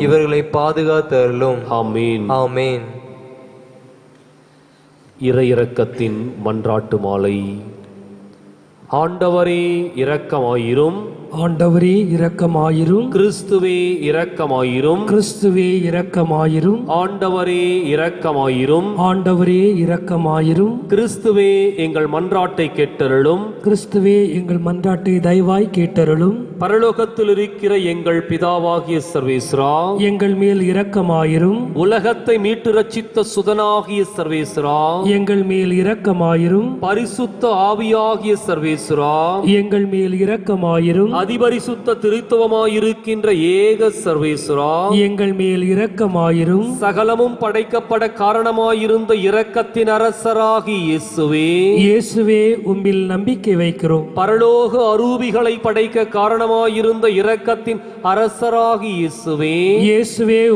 ஆமீன். ஆமீன். இறையிரக்கத்தின் மன்றாட்டு மாலை. ஆண்டவரே இரக்கமாயிரும். ஆண்டவரே இரக்கமாயிரும். கிறிஸ்துவே இரக்கமாயிரும். கிறிஸ்துவே இரக்கமாயிரும். ஆண்டவரே இரக்கமாயிரும். ஆண்டவரே இரக்கமாயிரும். கிறிஸ்துவே எங்கள் மன்றாட்டை கேட்டருளும். கிறிஸ்துவே எங்கள் மன்றாட்டை தயவாய் கேட்டருளும். பரலோகத்தில் இருக்கிற எங்கள் பிதாவாகிய சர்வேஸ்வரா, எங்கள் மேல் இரக்கமாயிரும். உலகத்தை மீட்டு ரட்சித்த சுதனாகிய சர்வேஸ்வரா, எங்கள் மேல் இரக்கமாயிரும். பரிசுத்த ஆவியாகிய சர்வேஸ்வரா, எங்கள் மேல் இரக்கமாயிரும். அதிபரிசுத்த திருத்துவமாயிருக்கின்ற ஏக சர்வேஸ்வரா, எங்கள் மேல் இரக்கமாயிரும். சகலமும் படைக்கப்பட காரணமாயிருந்த இரக்கத்தின் அரசராகி இயேசுவே உம்மில் நம்பிக்கை வைக்கிறோம். பரலோக அரூபிகளை படைக்க காரணமாயிருந்த இரக்கத்தின் அரசராகி இயேசுவே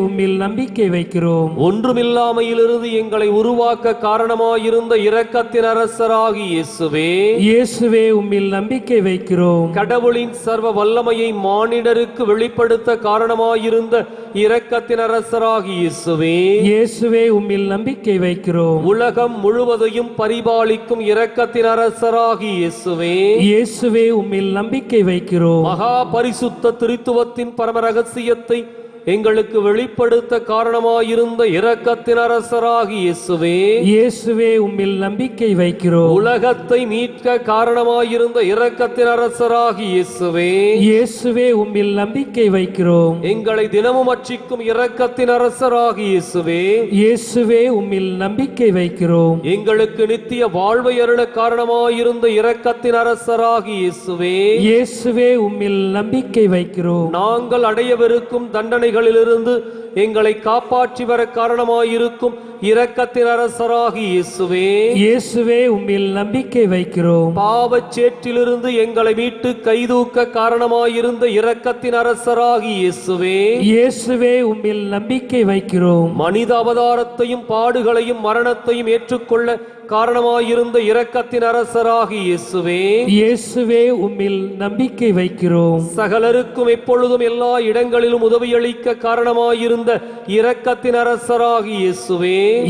உம்மில் நம்பிக்கை வைக்கிறோம். ஒன்றுமில்லாமையிலிருந்து எங்களை உருவாக்க காரணமாயிருந்த இரக்கத்தின் அரசராகி இயேசுவே உம்மில் நம்பிக்கை வைக்கிறோம். கடவுளின் சர்வ வல்லமையை மானிடருக்கு வெளிப்படுத்த காரணமாயிருந்த இரக்கத்தின் அரசராகி இயேசுவே உம்மில் நம்பிக்கை வைக்கிறோம். உலகம் முழுவதையும் பரிபாலிக்கும் இரக்கத்தின் அரசராகி இயேசுவே உம்மில் நம்பிக்கை வைக்கிறோம். மகா பரிசுத்த திருத்துவத்தின் பரம ரகசியத்தை எங்களுக்கு வெளிப்படுத்த காரணமாயிருந்த இரக்கத்தின் அரசராகி இயேசுவே உம்மில் நம்பிக்கை வைக்கிறோம். உலகத்தை மீட்க காரணமாயிருந்த இரக்கத்தின் அரசராகி இயேசுவே உம்மில் நம்பிக்கை வைக்கிறோம். எங்களை தினமும் அர்ச்சிக்கும் இரக்கத்தின் அரசராகி இயேசுவே உம்மில் நம்பிக்கை வைக்கிறோம். எங்களுக்கு நித்திய வாழ்வை அருள காரணமாயிருந்த இரக்கத்தின் அரசராகி இயேசுவே உம்மில் நம்பிக்கை வைக்கிறோம். நாங்கள் அடையவிருக்கும் தண்டனை எங்களை காப்பாற்றி வர காரணமாயிருக்கும் இரக்கத்தின் அரசராகி இயேசுவே உம்மில் நம்பிக்கை வைக்கிறோம். பாவச் சேற்றிலிருந்து எங்களை மீட்டு கைதூக்க காரணமாயிருந்த இரக்கத்தின் அரசராகி இயேசுவே உம்மில் நம்பிக்கை வைக்கிறோம். மனித அவதாரத்தையும் பாடுகளையும் மரணத்தையும் ஏற்றுக்கொள்ள காரணமாயிருந்த இரக்கத்தின் அரசராகி இயேசுவே உம்மில் நம்பிக்கை வைக்கிறோம். சகலருக்கும் எப்பொழுதும் எல்லா இடங்களிலும் உதவியளிக்க காரணமாயிருந்த இரக்கத்தின் அரசராகி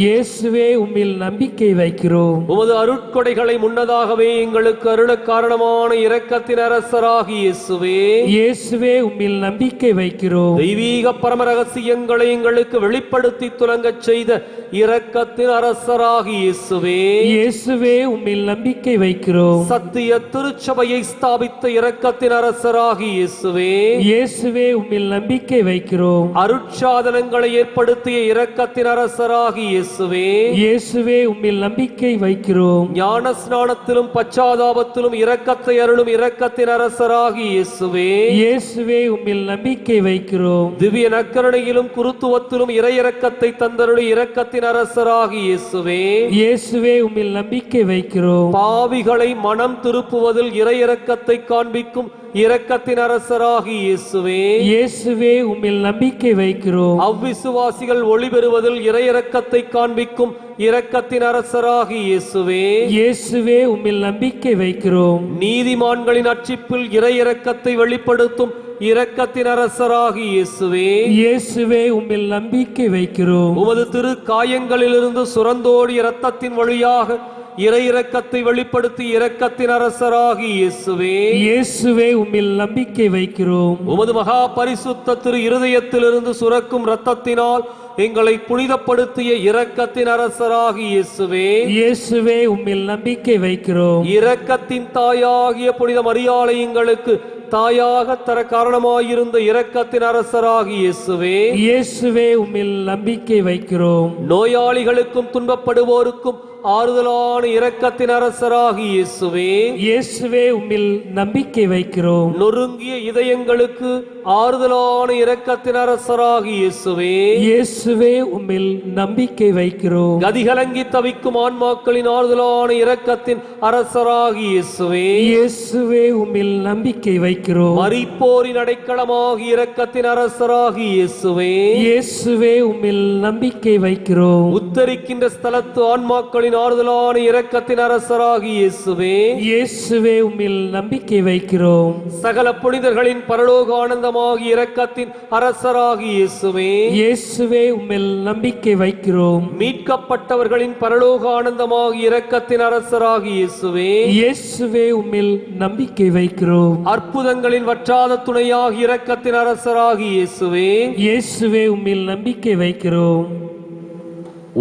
இயேசுவே உம்மில் நம்பிக்கை வைக்கிறோம். உமது அருட்கொடைகளை முன்னதாகவே எங்களுக்கு அருள காரணமான இரக்கத்தின் அரசராகி இயேசுவே, இயேசுவே உம்மில் நம்பிக்கை வைக்கிறோம். தெய்வீக பரம ரகசியங்களை எங்களுக்கு வெளிப்படுத்தி துலங்கச் செய்த இரக்கத்தின் அரசராகி இயேசுவே, இயேசுவே உம்மில் நம்பிக்கை வைக்கிறோம். சத்திய திருச்சபையை ஸ்தாபித்த இரக்கத்தின் அரசராகி இயேசுவே, இயேசுவே உம்மில் நம்பிக்கை வைக்கிறோம். அருட்சாதனங்களை ஏற்படுத்திய இரக்கத்தின் அரசராகி இயேசுவே, இயேசுவே உம்மில் நம்பிக்கை வைக்கிறோம். ஞான ஸ்நானத்திலும் பச்சாதாபத்திலும் இரக்கத்தை அருளும் இரக்கத்தின் அரசராகி இயேசுவே, இயேசுவே உம்மில் நம்பிக்கை வைக்கிறோம். திவ்ய நற்கருணையிலும் குருத்துவத்திலும் இறையிரக்கத்தை தந்தருளி இரக்கத்தின் அரசராகி இயேசுவே, இயேசுவே உம்மில் நம்பிக்கை வைக்கிறோம். பாவிகளை மனம் திருப்புவதில் இறையிரக்கத்தை காண்பிக்கும் இரக்கத்தின் அரசராகி இயேசுவே, இயேசுவே உம்மில் நம்பிக்கை வைக்கிறோம். அவ்விசுவாசிகள் ஒளி பெறுவதில் இறையிரக்கத்தை காண்பிக்கும் இரக்கத்தின் அரசராகி இயேசுவே, இயேசுவே உம்மில் நம்பிக்கை வைக்கிறோம். நீதிமான்களின் அர்ச்சிப்பில் இறையிரக்கத்தை வெளிப்படுத்தும் இரக்கத்தின் அரசராகி இயேசுவே, இயேசுவே உம்மில் நம்பிக்கை வைக்கிறோம். உமது திரு காயங்களிலிருந்து சுரந்தோடிய இரத்தத்தின் வழியாக இறையிரக்கத்தை வெளிப்படுத்தி இரக்கத்தின் அரசராகி இயேசுவே, இயேசுவே உம்மில் நம்பிக்கை வைக்கிறோம். உமது மகா பரிசுத்த திரு இருதயத்திலிருந்து சுரக்கும் இரத்தத்தினால் எங்களை புனிதப்படுத்திய இரக்கத்தின் அரசராகி இயேசுவே, இயேசுவே உம்மில் நம்பிக்கை வைக்கிறோம். இரக்கத்தின் தாயாகிய புனித மரியாளை எங்களுக்கு தாயாக தர காரணமாயிருந்த இரக்கத்தின் அரசராகி இயேசுவே, இயேசுவே உம்மில் நம்பிக்கை வைக்கிறோம். நோயாளிகளுக்கும் துன்பப்படுவோருக்கும் ஆறுதலான இரக்கத்தின் அரசராகி இயேசுவே, இயேசுவே உம்மில் நம்பிக்கை வைக்கிறோம். நொறுங்கிய இதயங்களுக்கு ஆறுதலான இரக்கத்தின் அரசராகி இயேசுவே, இயேசுவே உம்மில் நம்பிக்கை வைக்கிறோம். கதிகலங்கி தவிக்கும் ஆன்மாக்களின் ஆறுதலான இரக்கத்தின் அரசராகி இயேசுவே, இயேசுவே உம்மில் நம்பிக்கை வைக்கிறோம். மரிப்போரின் அடைக்கலமாகி இரக்கத்தின் அரசராகி இயேசுவே, இயேசுவே உம்மில் நம்பிக்கை வைக்கிறோம். உத்தரிக்கின்ற ஸ்தலத்து ஆன்மாக்களின் ஆறுதலான இரக்கத்தின் அரசராகி இயேசுவே, இயேசுவே உம்மில் நம்பிக்கை வைக்கிறோம். சகல புனிதர்களின் பரலோக ஆனந்தமாகி இரக்கத்தின் அரசராகி இயேசுவே, இயேசுவே உம்மில் நம்பிக்கை வைக்கிறோம். மீட்கப்பட்டவர்களின் பரலோக ஆனந்தமாகி இரக்கத்தின் அரசராகி இயேசுவே, இயேசுவே உம்மில் நம்பிக்கை வைக்கிறோம். அற்புதங்களின் வற்றாத துணையாகி இரக்கத்தின் அரசராகி இயேசுவே, இயேசுவே உம்மில் நம்பிக்கை வைக்கிறோம்.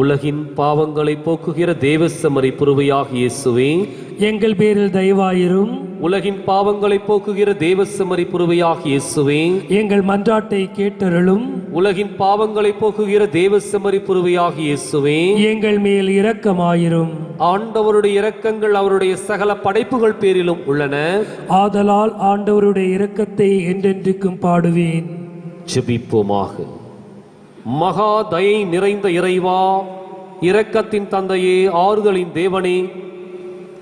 உலகின் பாவங்களை போக்குகிற தேவசமரி புருவையாகி இயேசுவே, எங்கள் பேரில் தயவாயிரும். உலகின் பாவங்களை போக்குகிற தேவசமரி புருவையாகி இயேசுவே, எங்கள் மன்றாட்டை கேட்டருளும். உலகின் பாவங்களை போக்குகிற தேவசமரி புருவையாகி இயேசுவே, எங்கள் மேல் இரக்கமாயிரும். ஆண்டவருடைய இரக்கங்கள் அவருடைய சகல படைப்புகள் பேரிலும் உள்ளன. ஆதலால் ஆண்டவருடைய இரக்கத்தை என்றென்றுக்கும் பாடுவேன். ஜெபிப்போமாக. மகா தயை நிறைந்த இறைவா, இரக்கத்தின் தந்தையே, ஆறுதலின் தேவனே,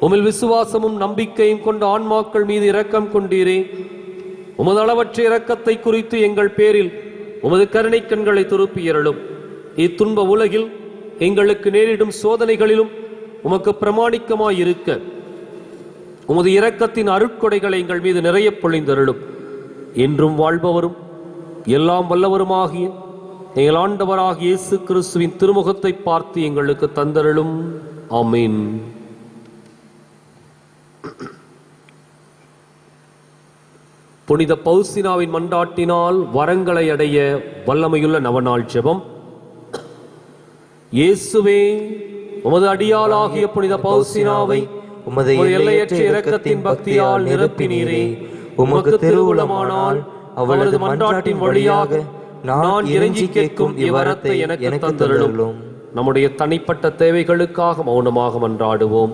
உமில் விசுவாசமும் நம்பிக்கையும் கொண்ட ஆன்மாக்கள் மீது இரக்கம் கொண்டீரே. உமது அளவற்ற இரக்கத்தை குறித்து எங்கள் பேரில் உமது கருணை கண்களை திருப்பியருளும். இத்துன்ப உலகில் எங்களுக்கு நேரிடும் சோதனைகளிலும் உமக்கு பிரமாணிக்கமாயிருக்க உமது இரக்கத்தின் அருட்கொடைகளை எங்கள் மீது நிறைய பொழிந்தருளும். என்றும் வாழ்பவரும் எல்லாம் வல்லவருமாகிய எங்கள் ஆண்டவராகிய இயேசு கிறிஸ்துவின் திருமுகத்தை பார்த்து எங்களுக்கு தந்தருளும். ஆமீன். புனித பௌசினாவின் மன்றாட்டினால் வரங்களை அடைய வல்லமையுள்ள நவநாள் ஜெபம். இயேசுவே, உமது அடியாளாகிய புனித பௌசினாவை உமது எல்லையற்ற இரக்கத்தின் பக்தியால் நிரப்பினீரே. உமக்கு திருவுளமானால் அவளது மன்றாட்டின் வழியாக நான் இறைஞ்சி கேட்கும் இவ்வரத்தை எனக்கு தந்தருளும். நம்முடைய தனிப்பட்ட தேவைகளுக்காக மௌனமாக மன்றாடுவோம்.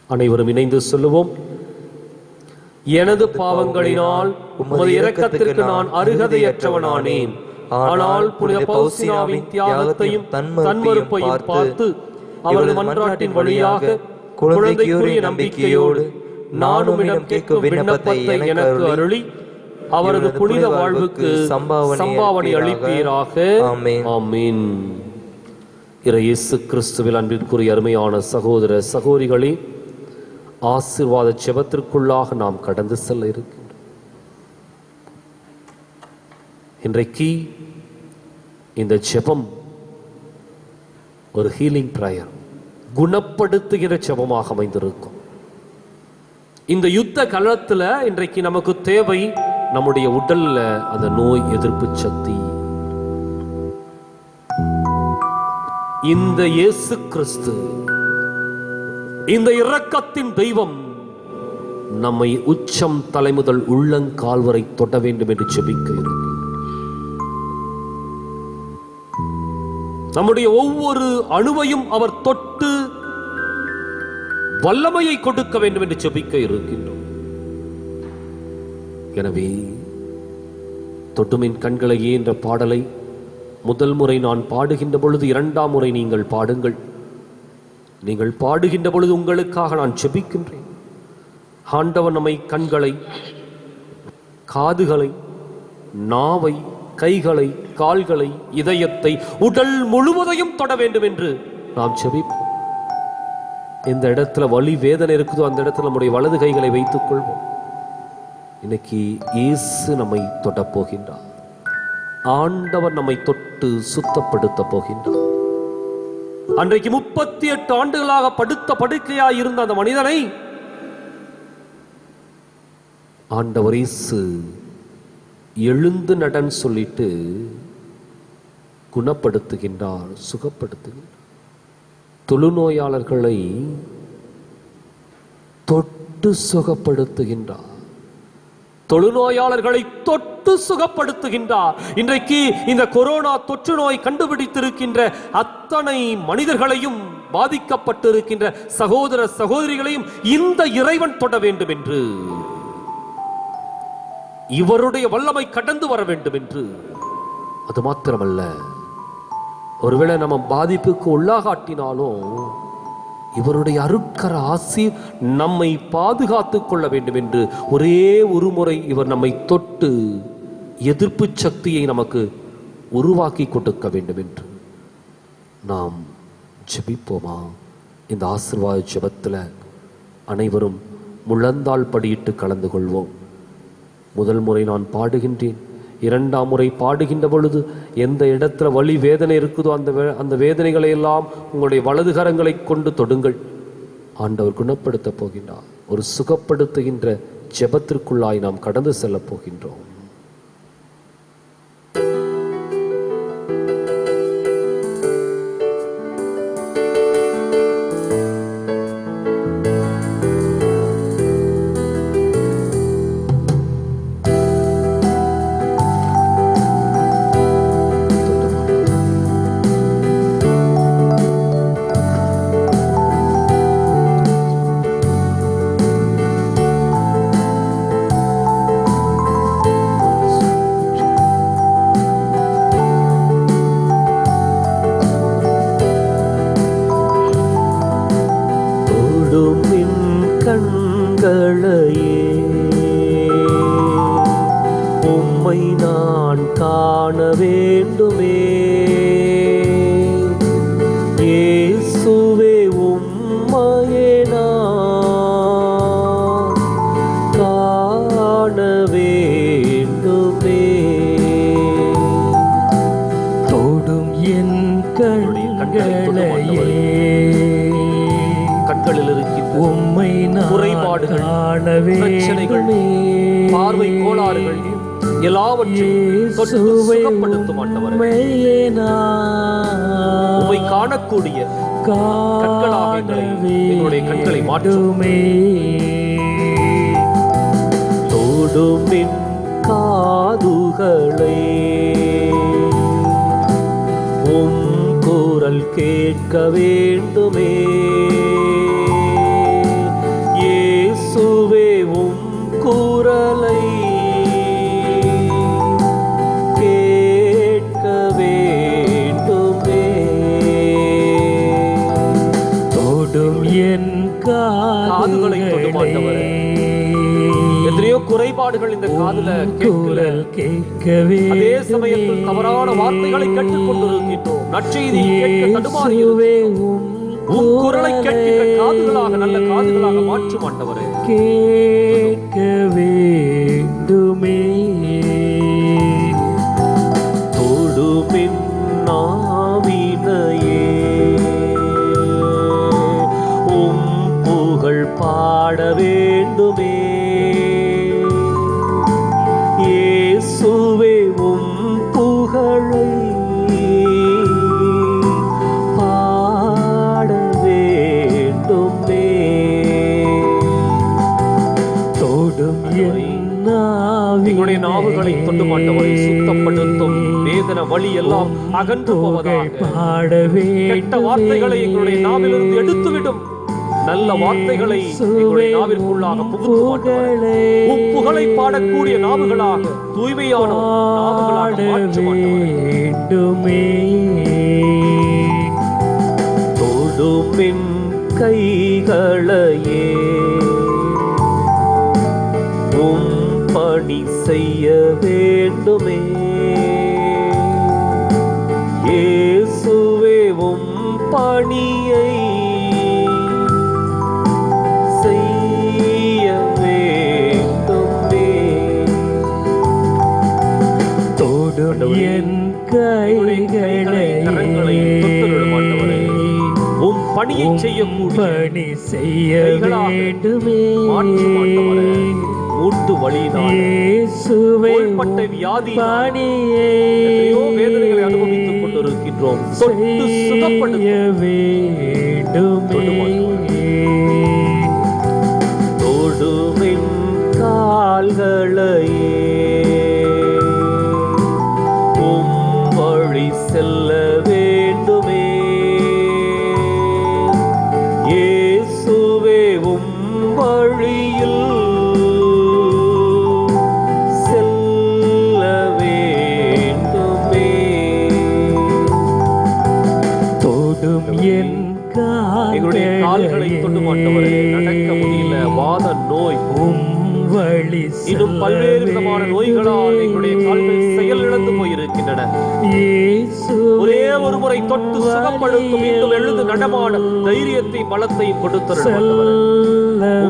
அனைவரும் இணைந்து சொல்லுவோம். எனது பாவங்களினால் உமது இரக்கத்திற்கு நான் அருகதையற்றவனானேன். ஆனால் புனித பௌசினாவின் தியாகத்தையும் தன்மறுப்பையும் பார்த்து அவரது மன்றாட்டின் வழியாக குழந்தைக்குரிய நம்பிக்கையோடு நான் உம்மிடம் கேட்கும் விண்ணப்பத்தை எனக்கு அருளி அவரது புனித வாழ்வுக்கு சம்பாவனை அளிப்பீராக. ஆமென். இயேசு கிறிஸ்துவில் அன்பிற்குரிய அருமையான சகோதர சகோதரிகளே, ஆசீர்வாத ஜெபத்திற்குள்ளாக நாம் கடந்து செல்ல இருக்கின்றோம். இன்றைக்கு இந்த ஜெபம் ஒரு ஹீலிங் பிரேயர், குணப்படுத்துகிற ஜெபமாக அமைந்திருக்கும். இந்த யுத்த களத்துல இன்றைக்கு நமக்கு தேவை நம்முடைய உடல்ல அந்த நோய் எதிர்ப்பு சக்தி. இந்த இயேசு கிறிஸ்து, இந்த இரக்கத்தின் தெய்வம் நம்மை உச்சம் தலைமுதல் உள்ளங்கால் வரை தொட வேண்டும் என்று ஜெபிக்க இருக்கு. நம்முடைய ஒவ்வொரு அணுவையும் அவர் தொட்டு வல்லமையை கொடுக்க வேண்டும் என்று ஜெபிக்க இருக்கின்றோம். எனவே தொட்டுமின் கண்களையே என்ற பாடலை முதல் முறை நான் பாடுகின்ற பொழுது, இரண்டாம் முறை நீங்கள் பாடுங்கள். நீங்கள் பாடுகின்ற பொழுது உங்களுக்காக நான் ஜெபிக்கின்றேன். ஆண்டவர் நம்மை கண்களை, காதுகளை, நாவை, கைகளை, கால்களை, இதயத்தை, உடல் முழுவதையும் தொட வேண்டும் என்று நாம் ஜெபிப்போம். எந்த இடத்துல வலி வேதனை இருக்குதோ அந்த இடத்துல நம்முடைய வலது கைகளை வைத்துக் கொள்வோம். இன்னைக்கு இயேசு நம்மை தொட போகின்றார். ஆண்டவர் நம்மை தொட்டு சுத்தப்படுத்த போகின்றார். அன்றைக்கு 38 ஆண்டுகளாக படுத்த படுக்கையாய் இருந்த அந்த மனிதனை ஆண்டவர் இயேசு எழுந்து நடன் சொல்லிட்டு குணப்படுத்துகின்றார், சுகப்படுத்துகின்றார். தொழுநோயாளர்களை தொட்டு சுகப்படுத்துகின்றார். தொழுநோயாளர்களை தொட்டு சுகப்படுத்துகின்றார். இன்றைக்கு இந்த கொரோனா தொற்று நோய் கண்டுபிடித்திருக்கின்ற அத்தனை மனிதர்களையும், பாதிக்கப்பட்டிருக்கின்ற சகோதர சகோதரிகளையும் இந்த இறைவன் தொட வேண்டும் என்று, இவருடைய வல்லமை கடந்து வர வேண்டும் என்று. அது மாத்திரமல்ல, ஒருவேளை நம்ம பாதிப்புக்கு உள்ளாகாட்டினாலும் இவருடைய அருட்கர ஆசீர் நம்மை பாதுகாத்துக் கொள்ள வேண்டும் என்று ஒரே ஒரு முறை இவர் நம்மை தொட்டு எதிர்ப்பு சக்தியை நமக்கு உருவாக்கி கொடுக்க வேண்டும் என்று நாம் ஜெபிப்போமா? இந்த ஆசீர்வாத ஜெபத்தில் அனைவரும் முழந்தாள் படியிட்டு கலந்து கொள்வோம். முதல் முறை நான் பாடுகின்றேன். இரண்டாம் முறை பாடுகின்ற பொழுது எந்த இடத்துல வலி வேதனை இருக்குதோ அந்த வேதனைகளை எல்லாம் உங்களுடைய வலது கரங்களை கொண்டு தொடுங்கள். ஆண்டவர் குணப்படுத்த போகின்றார். ஒரு சுகப்படுத்துகின்ற ஜெபத்திற்குள்ளாய் நாம் கடந்து செல்ல போகின்றோம். உம்மை நான் காண வேண்டுமே இயேசுவே, உம்மையே நான் காண வேண்டுமே. தொடும் என் கண்களையே, கண்களில் இருக்கின்ற உம்மை குறைபாடுகள், பிரச்சனைகள், பார்வை கோளாறுகள் எல்லாவற்றையும் தொட்டு சுகப்படுத்தும் ஆண்டவரே. உம்மை காணக்கூடிய கண்களாக எங்களுடைய கண்களை மாற்றுமே. தொடும் என் காதுகளை, உம் குரல் கேட்க வேண்டுமே இயேசுவே, உம் குரலை கேட்க வேண்டுமே. தொடும் என் காதுகளை தொடும் ஆண்டவரே. எத்தனையோ குறைபாடு குறைபாடுகள் இந்த காதுல கேட்கல. குரல் கேட்கவே அதே சமயத்தில் தவறான வார்த்தைகளை கேட்டுக் கொண்டிருக்கின்றோம். நற்செய்தியை கேட்க தடுமாறி உம் குரலை கேட்கின்ற காதுகளாக, நல்ல காதுகளாக மாற்றும் ஆண்டவரே. கேட்க வேண்டுமே. தொடுமின் நாவினையே உம் புகழ் பாட வேண்டுமே. இயேசுவே உம் புகழை பாட வேண்டுமே. தொடும் எங்களுடைய நாவுகளை தொட்டு மாட்டவரை சுத்தப்படுத்தும். வேதனை வழி எல்லாம் அகன்று போவதாக. கெட்ட வார்த்தைகளை எங்களுடைய நாவிலிருந்து எடுத்துவிடும். நல்ல வார்த்தைகளை எங்களுடைய நாவிற்குள்ளாக புகுத்து மாட்டவரே. உம் புகழை பாடக்கூடிய நாவுகளாக, தூய்மையான நாவுகளாக மாற்ற வேண்டுமே. தொடுமின் கைகளையே உம் பணி செய்ய வேண்டுமே. இயேசுவே உம் பணியை செய்ய வேண்டுமே. தொடும் என் கைகளை கரங்களை தொட்டுவிடும் ஆண்டவரே. உம் பணியை செய்யக்கூடிய பணி செய்ய வேண்டுமே. மாற்றும் ஆண்டவரே. மூட்டு வலியினால், தோள்பட்டை வியாதியினால் எத்தனையோ வேதனைகளை அனுபவித்துக் கொண்டிருக்கின்றோம். தொட்டு சுகப்படுத்த வேண்டுமே. தொடுமின் கால்களையே உம் வழி செல்ல வேண்டுமே. இயேசுவே உம் வழியில் செல்ல வேண்டுமே. தொடும் என் எங்களுடைய கால்களை தொட்டு மாட்டவரே. நடக்க முடியல, வாத நோய், வழி இன்னும் பல்வேறு விதமான நோய்களால் எங்களுடைய கால்கள் செயலிழந்து போயிருக்கின்றன. ஒரே ஒரு முறை தொட்டு சுகப்படுத்தும். மீண்டும் எழுந்து நடமாட தைரியத்தை பலத்தையும் கொடுத்தருள்.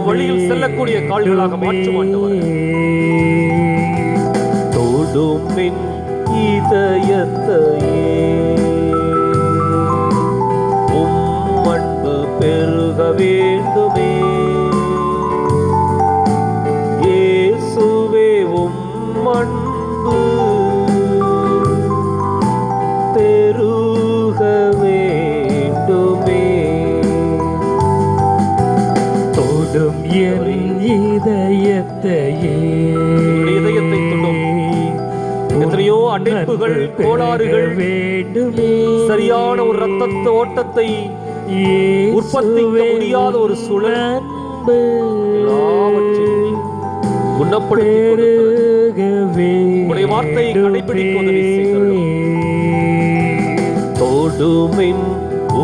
வழியில் செல்லக்கூடிய கால்களாக மாற்ற மாட்டவர். தொடுமின் இதயத்தையே உம் அன்பு பெருக வேண்டுமே. இயேசுவே உம் அன்பு பெருக வேண்டுமே. தொடும் என் இதயத்தையே. இதயத்தை தொடும். எத்தனையோ அடைப்புகள், கோளாறுகள் வேண்டுமே. சரியான ஒரு இரத்த ஓட்டத்தை உற்பத்திக்க முடியாத ஒரு சூழல் எல்லாவற்றையும் குணப்படுத்தி உடைய வார்த்தையை கடைபிடிக்க உதவி செய்கிறோம். தொடுமின்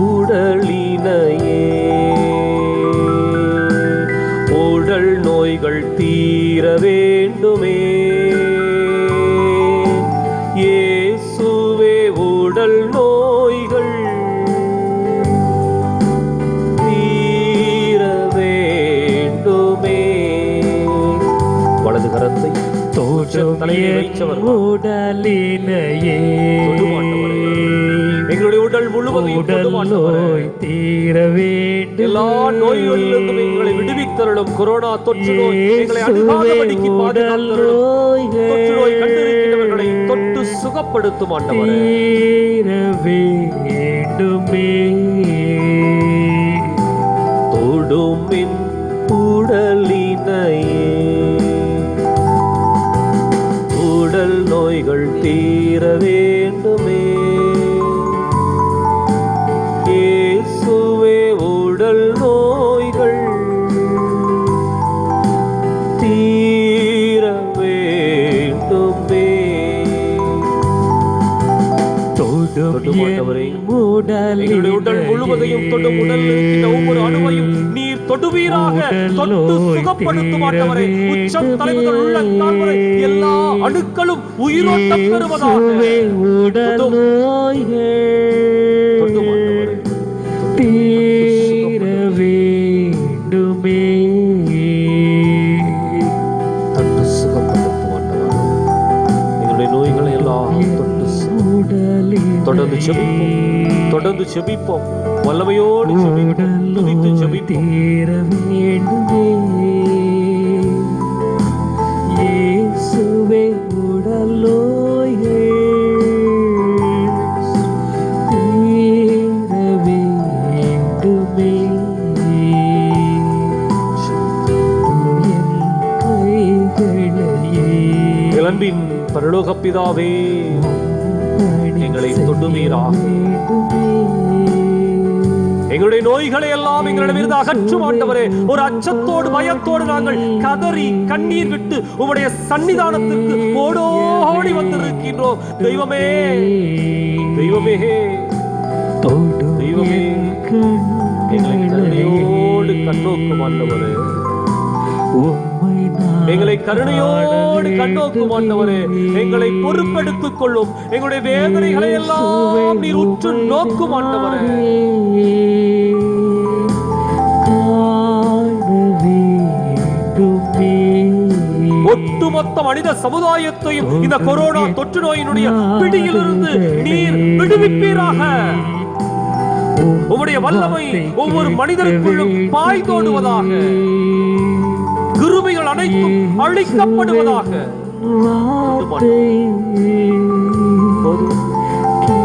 உடலினையே உடல் நோய்கள் தீர வேண்டுமே. இயேசுவே உடல் நோய்கள் தீர வேண்டுமே. வலது கரத்தை தலையில் வைச்சவர் உடலினையே எங்களுடைய உடல் முழுவதும் நோய் தீர வேண்டும். எல்லா நோய்களிலிருந்தும் எங்களை விடுவித்தருளும். கொரோனா தொற்று நோய் எங்களை அணுகாதபடிக்கு பாதுகாத்தருளும். தொற்று நோய் கண்டிருக்கிறவர்களை தொட்டு சுகப்படுத்தும் ஆண்டவரே. வேண்டுமே. தொடுமின் உடலினையே உடல் நோய்கள் தீர வேண்டுமே. இயேசுவே உடல் நோய்கள் தீர வேண்டுமே. தொடும் ஆண்டவரே. எங்களுடைய உடல் முழுவதையும் தொடும், உடல் இருக்கின்ற ஒவ்வொரு அணுவையும் நீர் தொடுவீராக. தொட்டு சுகப்படுத்தும் ஆண்டவரே. உச்சம் தலைமுதல் உள்ள தாழ்வரை எல்லா அணுக்களும் உயிரோட்டம் பெறுவதாக. தொடும் ஆண்டவரே. தீர வேண்டுமே. தொட்டு சுகப்படுத்தும் ஆண்டவரே. எங்களுடைய நோய்களை எல்லாம் தொடர்ந்து ஜெபிப்போம், தொடர்ந்து ஜெபிப்போம், வல்லமையோடு ஜெபிப்போம், துதித்து ஜெபிப்போம். தீர வேண்டுமே இயேசுவே உடலோயே தீர வேண்டுமே. என் கைகளையே அன்பின் பரலோக பிதாவே, எங்களை தொடுவீராக. எங்களுடைய நோய்களை எல்லாம் எங்களிடமிருந்து அகற்றும் ஆண்டவரே. ஒரு அச்சத்தோடு பயத்தோடு நாங்கள் கதறி கண்ணீர் விட்டு உம்முடைய சன்னிதானத்திற்கு ஓடோடி வந்திருக்கின்றோம். தெய்வமே, தெய்வமே, தெய்வமே, எங்களை கருணையோடு கண்ணோக்கும் ஆண்டவரே. எங்களை கருணையோடு கண்ணோக்கும் ஆண்டவரே. எங்களை பொறுப்பெடுத்துக் கொள்ளும். எங்களுடைய வேதனைகளை எல்லாம் நீர் உற்று நோக்கும் ஆண்டவரே. ஒட்டுமொத்த மனித சமுதாயத்தையும் இந்த கொரோனா தொற்று நோயினுடைய பிடியிலிருந்து நீர் விடுவிப்பீராக. உம்முடைய வல்லமை ஒவ்வொரு மனிதருக்குள்ளும் பாய்ந்தோடுவதாக. கிருபைகள் அனைத்தும் அழிக்கப்படுவதாக.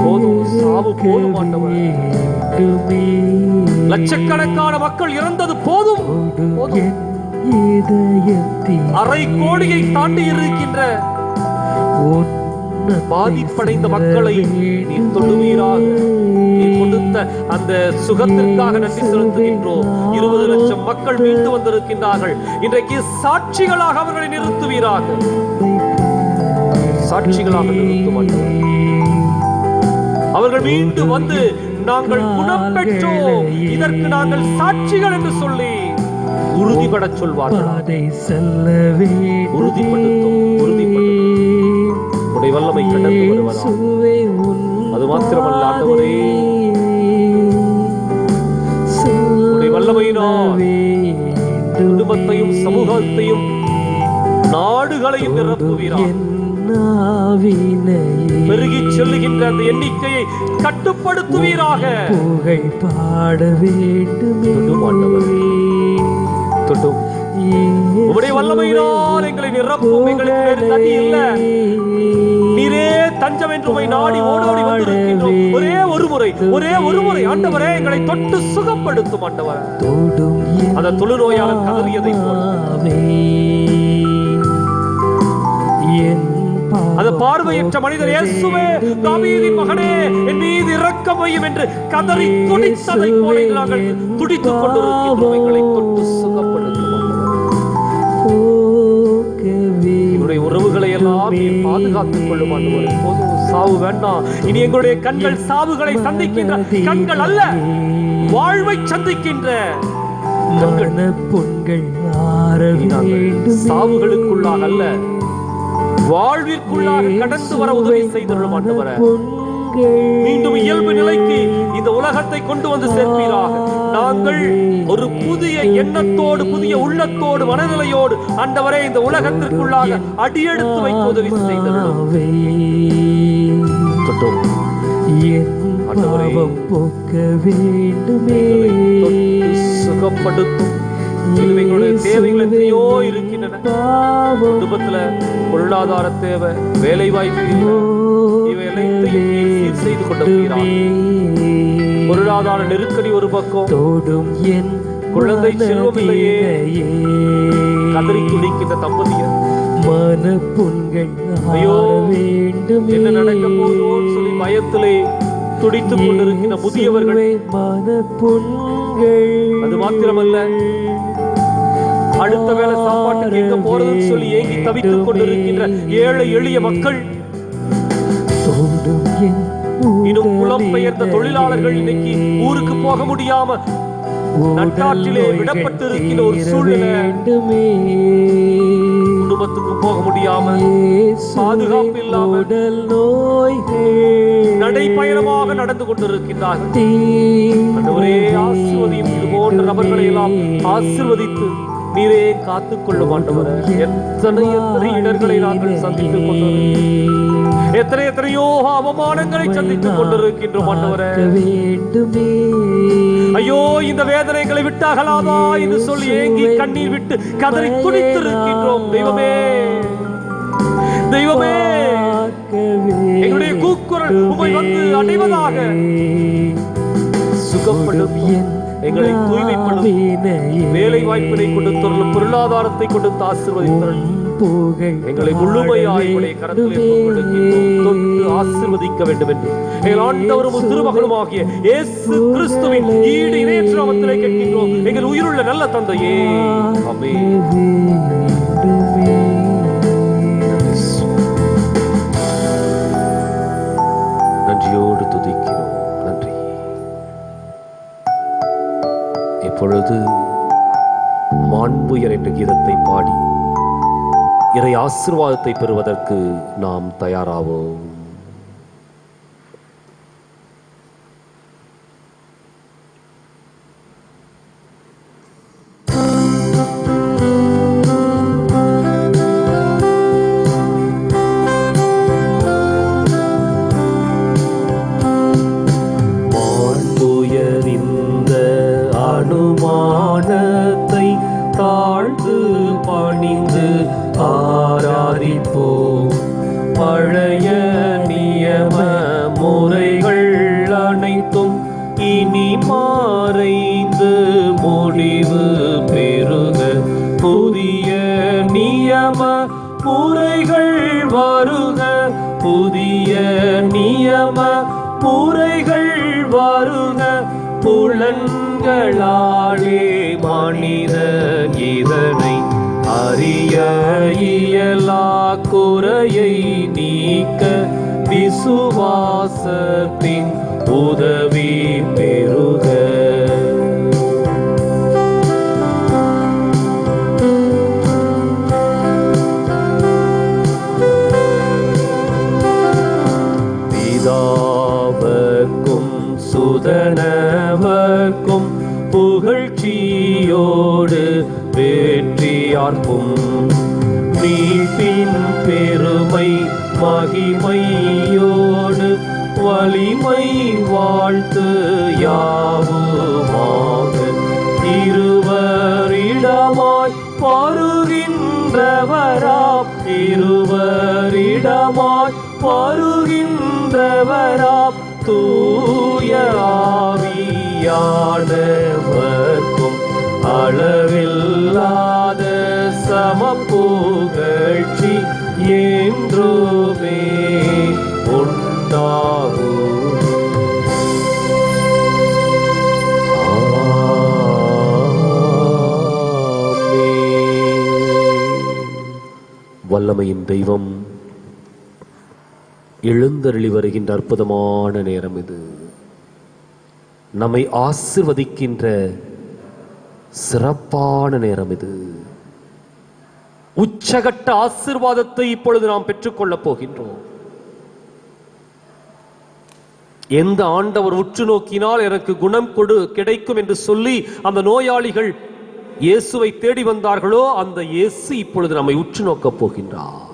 போதும், சாவு போதும் ஆண்டவரே. லட்சக்கணக்கான மக்கள் இறந்தது போதும். அரை கோடியை தாண்டி இருக்கின்ற பாதிப்படைந்த மக்களை நீர் தொடுவீராக. நீர் கொடுத்த அந்த சுகத்திற்காக நன்றி செலுத்துகின்றோம். 20 லட்சம் மக்கள் மீண்டு வந்திருக்கின்றார்கள். இன்றைக்கு சாட்சிகளாக அவர்களை நிறுத்துவீராக. சாட்சிகளாக நிறுத்தும் ஆண்டவரே. அவர்கள் மீண்டு வந்து நாங்கள் குணம் பெற்றோம், இதற்கு நாங்கள் சாட்சிகள் என்று சொல்லி உறுதிபட சொல்வார்கள். உறுதிப்படுத்தும், உறுதிப்படுத்தும். உடைய வல்லமை கடந்து வருவதா. அது மாத்திரமல்ல ஆண்டவரே, உடைய வல்லமையினால் குடும்பத்தையும் சமூகத்தையும் நாடுகளையும் நிரப்புவீராக. பெருகி செல்லுகின்ற அந்த எண்ணிக்கையை கட்டுப்படுத்துவீராக. புகழ் பாட வேண்டுமே. தொட்டும் உம்முடைய வல்லமையினால் எங்களை நிரப்பும். எங்களுக்கு வேறு கதி இல்லை. நீரே தஞ்சம் என்று உம்மை நாடி ஓடோடி வந்திருக்கின்றோம். ஒரே ஒரு முறை ஆண்டவரே எங்களை தொட்டு சுகப்படுத்தும் ஆண்டவரே. அந்த தொழுநோயாளர் கதறியதை போல, அந்த பார்வையற்ற மனிதர் இயேசுவே தாவீதின் மகனே என் மீது இரக்கம் வையும் என்று கதறி துடித்ததை போல நாங்கள் துடித்துக் கொண்டிருக்கின்றோம். எங்களை தொட்டு சுகப்படுத்தும். எங்களுடைய உறவுகளை எல்லாம் நீர் பாதுகாத்துக் கொள்ளும் ஆண்டவரே. போதும், சாவு வேண்டாம். இனி எங்களுடைய கண்கள் சாவுகளை சந்திக்கின்ற கண்கள் அல்ல, வாழ்வை சந்திக்கின்ற பொன்கள். சாவுகளுக்குள்ளாக அல்ல, வாழ்விற்குள்ளாக கடந்து வர உதவி செய்தருளும் ஆண்டவரே. மீண்டும் இயல்பு நிலைக்கு இந்த உலகத்தை கொண்டு வந்து சேர்ப்பீராக. நாங்கள் ஒரு புதிய எண்ணத்தோடு, புதிய உள்ளத்தோடு, மனநிலையோடு ஆண்டவரே இந்த உலகத்திற்குள்ளாக அடியெடுத்து வைக்க உதவி செய்தருளும். சுகப்படுத்தும். எங்களுடைய தேவைகள் எத்தனையோ இருக்கின்றன. குடும்பத்துல பொருளாதார தேவை, வேலை வாய்ப்பு, இவை அனைத்தையும் சீர் செய்து கொண்டிருக்கிறார். பொருளாதார நெருக்கடி ஒரு பக்கம், குழந்தை செல்வம் இல்லையே, கதறி துடிக்கின்ற தம்பதியர், ஐயோ என்ன நடக்க போகுதோன்னு சொல்லி பயத்திலே துடித்துக் கொண்டிருக்கின்ற முதியவர்கள், அது மாத்திரமல்ல அடுத்த வேளை சாப்பாட்டுக்கு எங்க போறதுன்னு சொல்லி ஏங்கி தவித்துக் கொண்டிருக்கின்ற ஏழை எளிய மக்கள், இன்னும் புலம்பெயர்ந்த தொழிலாளர்கள் இன்னைக்கு ஊருக்கு போக முடியாம நட்டாற்றிலே விடப்பட்டு இருக்கிற ஒரு சூழ்நிலை, குடும்பத்துக்கு போக முடியாம, பாதுகாப்பு இல்லாம நடைபயணமாக நடந்து கொண்டிருக்கின்றார்கள். ஒரே ஆசீர்வதியும் இது போன்ற நபர்களை எல்லாம் ஆசீர்வதித்து நீரே காத்துக்கொள்ளும் ஆண்டவரே. எத்தனை இடர்களை நாங்கள் சந்தித்துக் கொண்டிருக்கிறோம், எத்தனையோ அவமானங்களை சந்தித்துக் கொண்டிருக்கின்றோம் ஆண்டவரே. ஐயோ, இந்த வேதனைகளை விட்டாகலாதா என்று சொல்லி ஏங்கி கண்ணீர் விட்டு கதறி துடித்திருக்கின்றோம். தெய்வமே, தெய்வமே, எங்களுடைய கூக்குரல் உம்மை வந்து அடைவதாக. சுகப்படும், எங்களை தூய்மைப்படும், வேலை வாய்ப்பினை கொடுத்தருளும், பொருளாதாரத்தை கொடுத்து ஆசீர்வதித்தருளும். எங்களை முழுமையாய் உடைய கரத்திலே தொட்டு ஆசீர்வதிக்க வேண்டும் என்று எங்கள் ஆண்டவரும் திருமகனுமாகிய இயேசு கிறிஸ்துவின் ஈடு இணையற்ற நாமத்திலே கேட்கின்றோம் எங்கள் உயிருள்ள நல்ல தந்தையே. ஆமென். நன்றியோடு துதிக்கிறோம். நன்றி. இப்பொழுது மாண்புயர் என்ற கீதத்தை பாடி இறை ஆசீர்வாதத்தை பெறுவதற்கு நாம் தயாராவோம். அனுமானத்தை தாழ்ந்து பணிந்து ஆராதிப்போம். பழைய நியம முறைகள் அனைத்தும் இனி மறைந்து முடிவு பெறுக. புதிய நியம முறைகள் வருக, புதிய நியம முறைகள் வருக. புலன்களாலே மனிதன் இதனை அறிய இயலா குறையை நீக்க விசுவாசத்தின் உதவி பெறுக. பிதாவர்க்கும் சுதனவர்க்கும் புகழ்ச்சியோடு வெற்றியார்க்கும் மீட்பின் பெருமை மகிமையோடு வலிமை வாழ்த்து யாவுமாக. இருவரிடமாய் பருகின்றவராம், இருவரிடமாய் பருகின்றவராம் தூய ஆவியானவர்க்கும் அளவில்லாத சமப்புகழ்ச்சி என்றுமே உண்டாகும். வல்லமையின் தெய்வம் எழுந்தருளி வருகின்ற அற்புதமான நேரம் இது. நம்மை ஆசிர்வதிக்கின்ற சிறப்பான நேரம் இது. உச்சகட்ட ஆசீர்வாதத்தை இப்பொழுது நாம் பெற்றுக்கொள்ளப் போகின்றோம். எந்த ஆண்டவர் உற்று நோக்கினால் எனக்கு குணம் கிடைக்கும் என்று சொல்லி அந்த நோயாளிகள் இயேசுவை தேடி வந்தார்களோ, அந்த இயேசு இப்பொழுது நம்மை உற்று நோக்கப் போகின்றார்.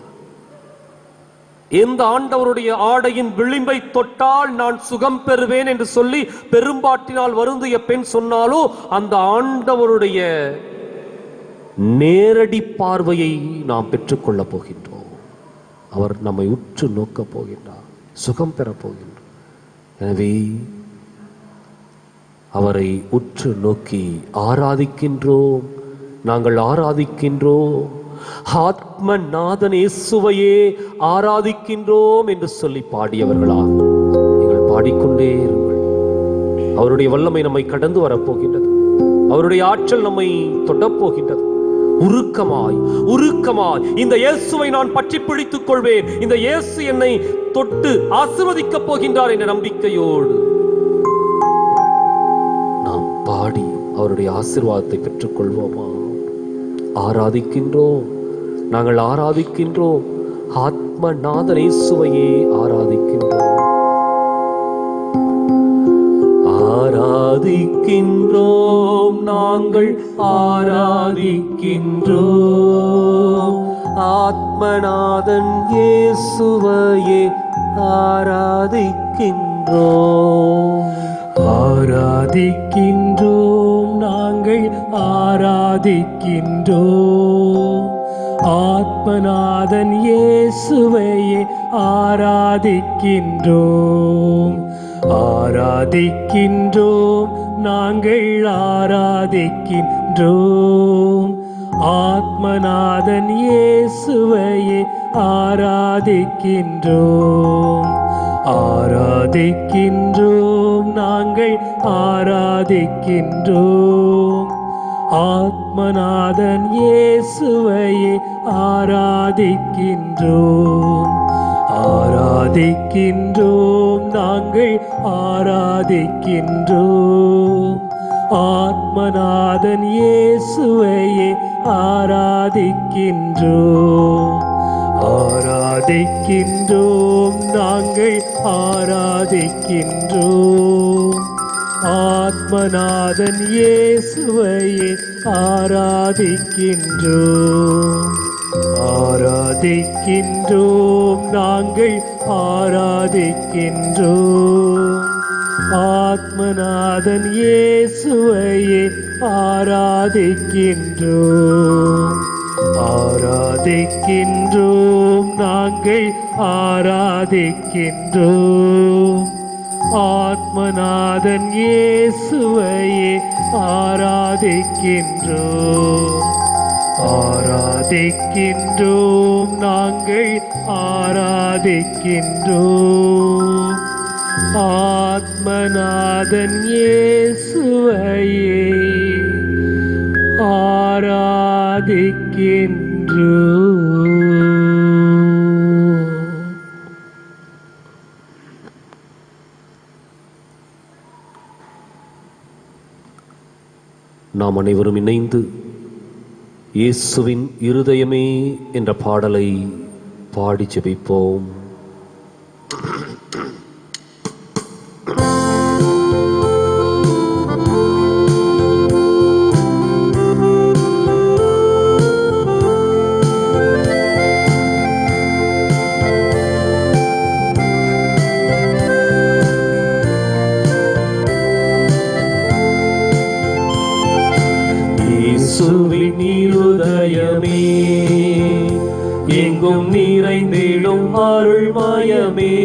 எந்த ஆண்டவருடைய ஆடையின் விளிம்பை தொட்டால் நான் சுகம் பெறுவேன் என்று சொல்லி பெரும்பாட்டினால் வருந்திய பெண் சொன்னாலோ, அந்த ஆண்டவருடைய நேரடி பார்வையை நாம் பெற்றுக்கொள்ளப் போகின்றோம். அவர் நம்மை உற்று நோக்கப் போகின்றார், சுகம் பெறப் போகின்றோம். எனவே அவரை உற்று நோக்கி ஆராதிக்கின்றோம். நாங்கள் ஆராதிக்கின்றோம், ஆத்மநாதன் இயேசுவையே ஆராதிக்கின்றோம் என்று சொல்லி பாடியவர்களா நீங்கள் பாடிக்கொண்டே இருங்கள். அவருடைய வல்லமை நம்மை கடந்து வரப்போகின்றது, அவருடைய ஆற்றல் நம்மை தொடப் போகின்றது. உருக்கமாய் உருக்கமாய் இந்த இயேசுவை நான் பற்றி பிடித்துக் கொள்வேன், இந்த இயேசு என்னை தொட்டு ஆசீர்வதிக்கப் போகின்றார் என்ற நம்பிக்கையோடு நாம் பாடி அவருடைய ஆசீர்வாதத்தை பெற்றுக் கொள்வோமா? ஆராதிக்கின்றோம், நாங்கள் ஆராதிக்கின்றோம், ஆத்மநாதன் இயேசுவையே ஆராதிக்கின்றோம். ஆராதிக்கின்றோம், நாங்கள் ஆராதிக்கின்றோம், ஆத்மநாதன் இயேசுவையே ஆராதிக்கின்றோம். ஆராதிக்கின்றோம், நாங்கள் ஆராதிக்கின்றோம், ஆத்மநாதன் இயேசுவையே ஆராதிக்கின்றோம். ஆராதிக்கின்றோம், நாங்கள் ஆராதிக்கின்றோம், ஆத்மநாதன் இயேசுவையே ஆராதிக்கின்றோம். ஆராதிக்கின்றோம், நாங்கள் ஆராதிக்கின்றோம், ஆத்மநாதன் இயேசுவையே ஆராதிக்கின்றோம். ஆராதிக்கின்றோம், நாங்கள் ஆராதிக்கின்றோம், ஆத்மநாதன் இயேசுவையே ஆராதிக்கின்றோம். ஆராதிக்கின்றோம், நாங்கள் ஆராதிக்கின்றோம், ஆத்மநாதன் இயேசுவையே ஆராதிக்கின்றோம். ஆராதிக்கின்றோம், நாங்கள் ஆராதிக்கின்றோம், ஆத்மநாதன் இயேசுவையே ஆராதிக்கின்றோம். ஆராதிக்கின்றோம், நாங்கள் ஆராதிக்கின்றோம், ஆத்மநாதன் இயேசுவையே ஆராதிக்கின்றோம். ஆராதிக்கின்றோம், நாங்கள் ஆராதிக்கின்றோம், ஆத்மநாதன் இயேசுவையே ஆராதிக்கின்றோம். நாம் அனைவரும் இணைந்து இயேசுவின் இருதயமே என்ற பாடலை பாடி ஜெபிப்போம். இயேசுவின் இருதயமே எங்கும் நிறைந்திடும் அருள்மயமே,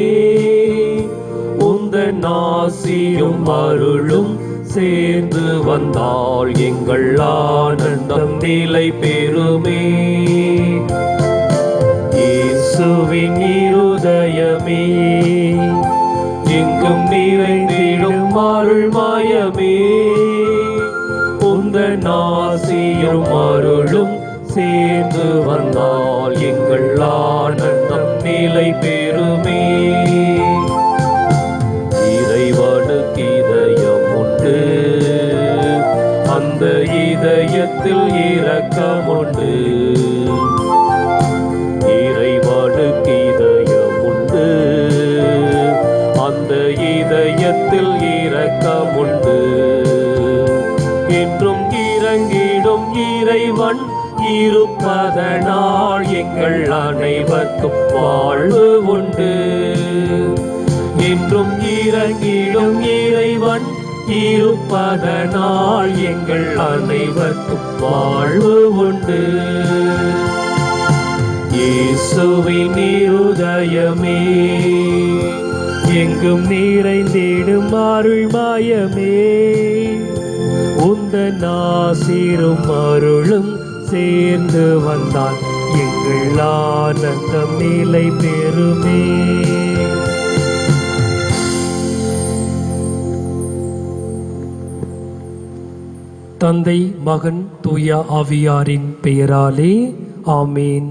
உந்தன் ஆசியும் அருளும் சேர்ந்து வந்தால் எங்கள் ஆனந்தம் நிலை பெறுமே. இயேசுவின் இருதயமே எங்கும் நிறைந்திடும் அருள்மயமே, உந்தன் ஆசியும் அருளும் சேர்ந்து வந்தால் எங்கள் ஆனந்தம் நிலை பெறுமே. இறைவனுக்கு இதயம் உண்டு, அந்த இதயத்தில் இரக்கம் உண்டு. இறைவனுக்கு இதயம் உண்டு, அந்த இதயத்தில் இரக்கம் உண்டு. என்றும் இறங்கிடும் இறைவன் இருப்பதனால் எங்கள் அனைவருக்கும் வாழ்வு உண்டு. என்றும் இறங்கிடும் இறைவன் இருப்பதனால் எங்கள் அனைவருக்கும் வாழ்வு உண்டு. இயேசுவின் இருதயமே எங்கும் நிறைந்திடும் அருள்மயமே, உந்தன் ஆசீரும் அருளும் சேர்ந்து வந்தால் எங்கள் ஆனந்தம் நிலை பெறுமே. தந்தை, மகன், தூய ஆவியாரின் பெயராலே ஆமேன்.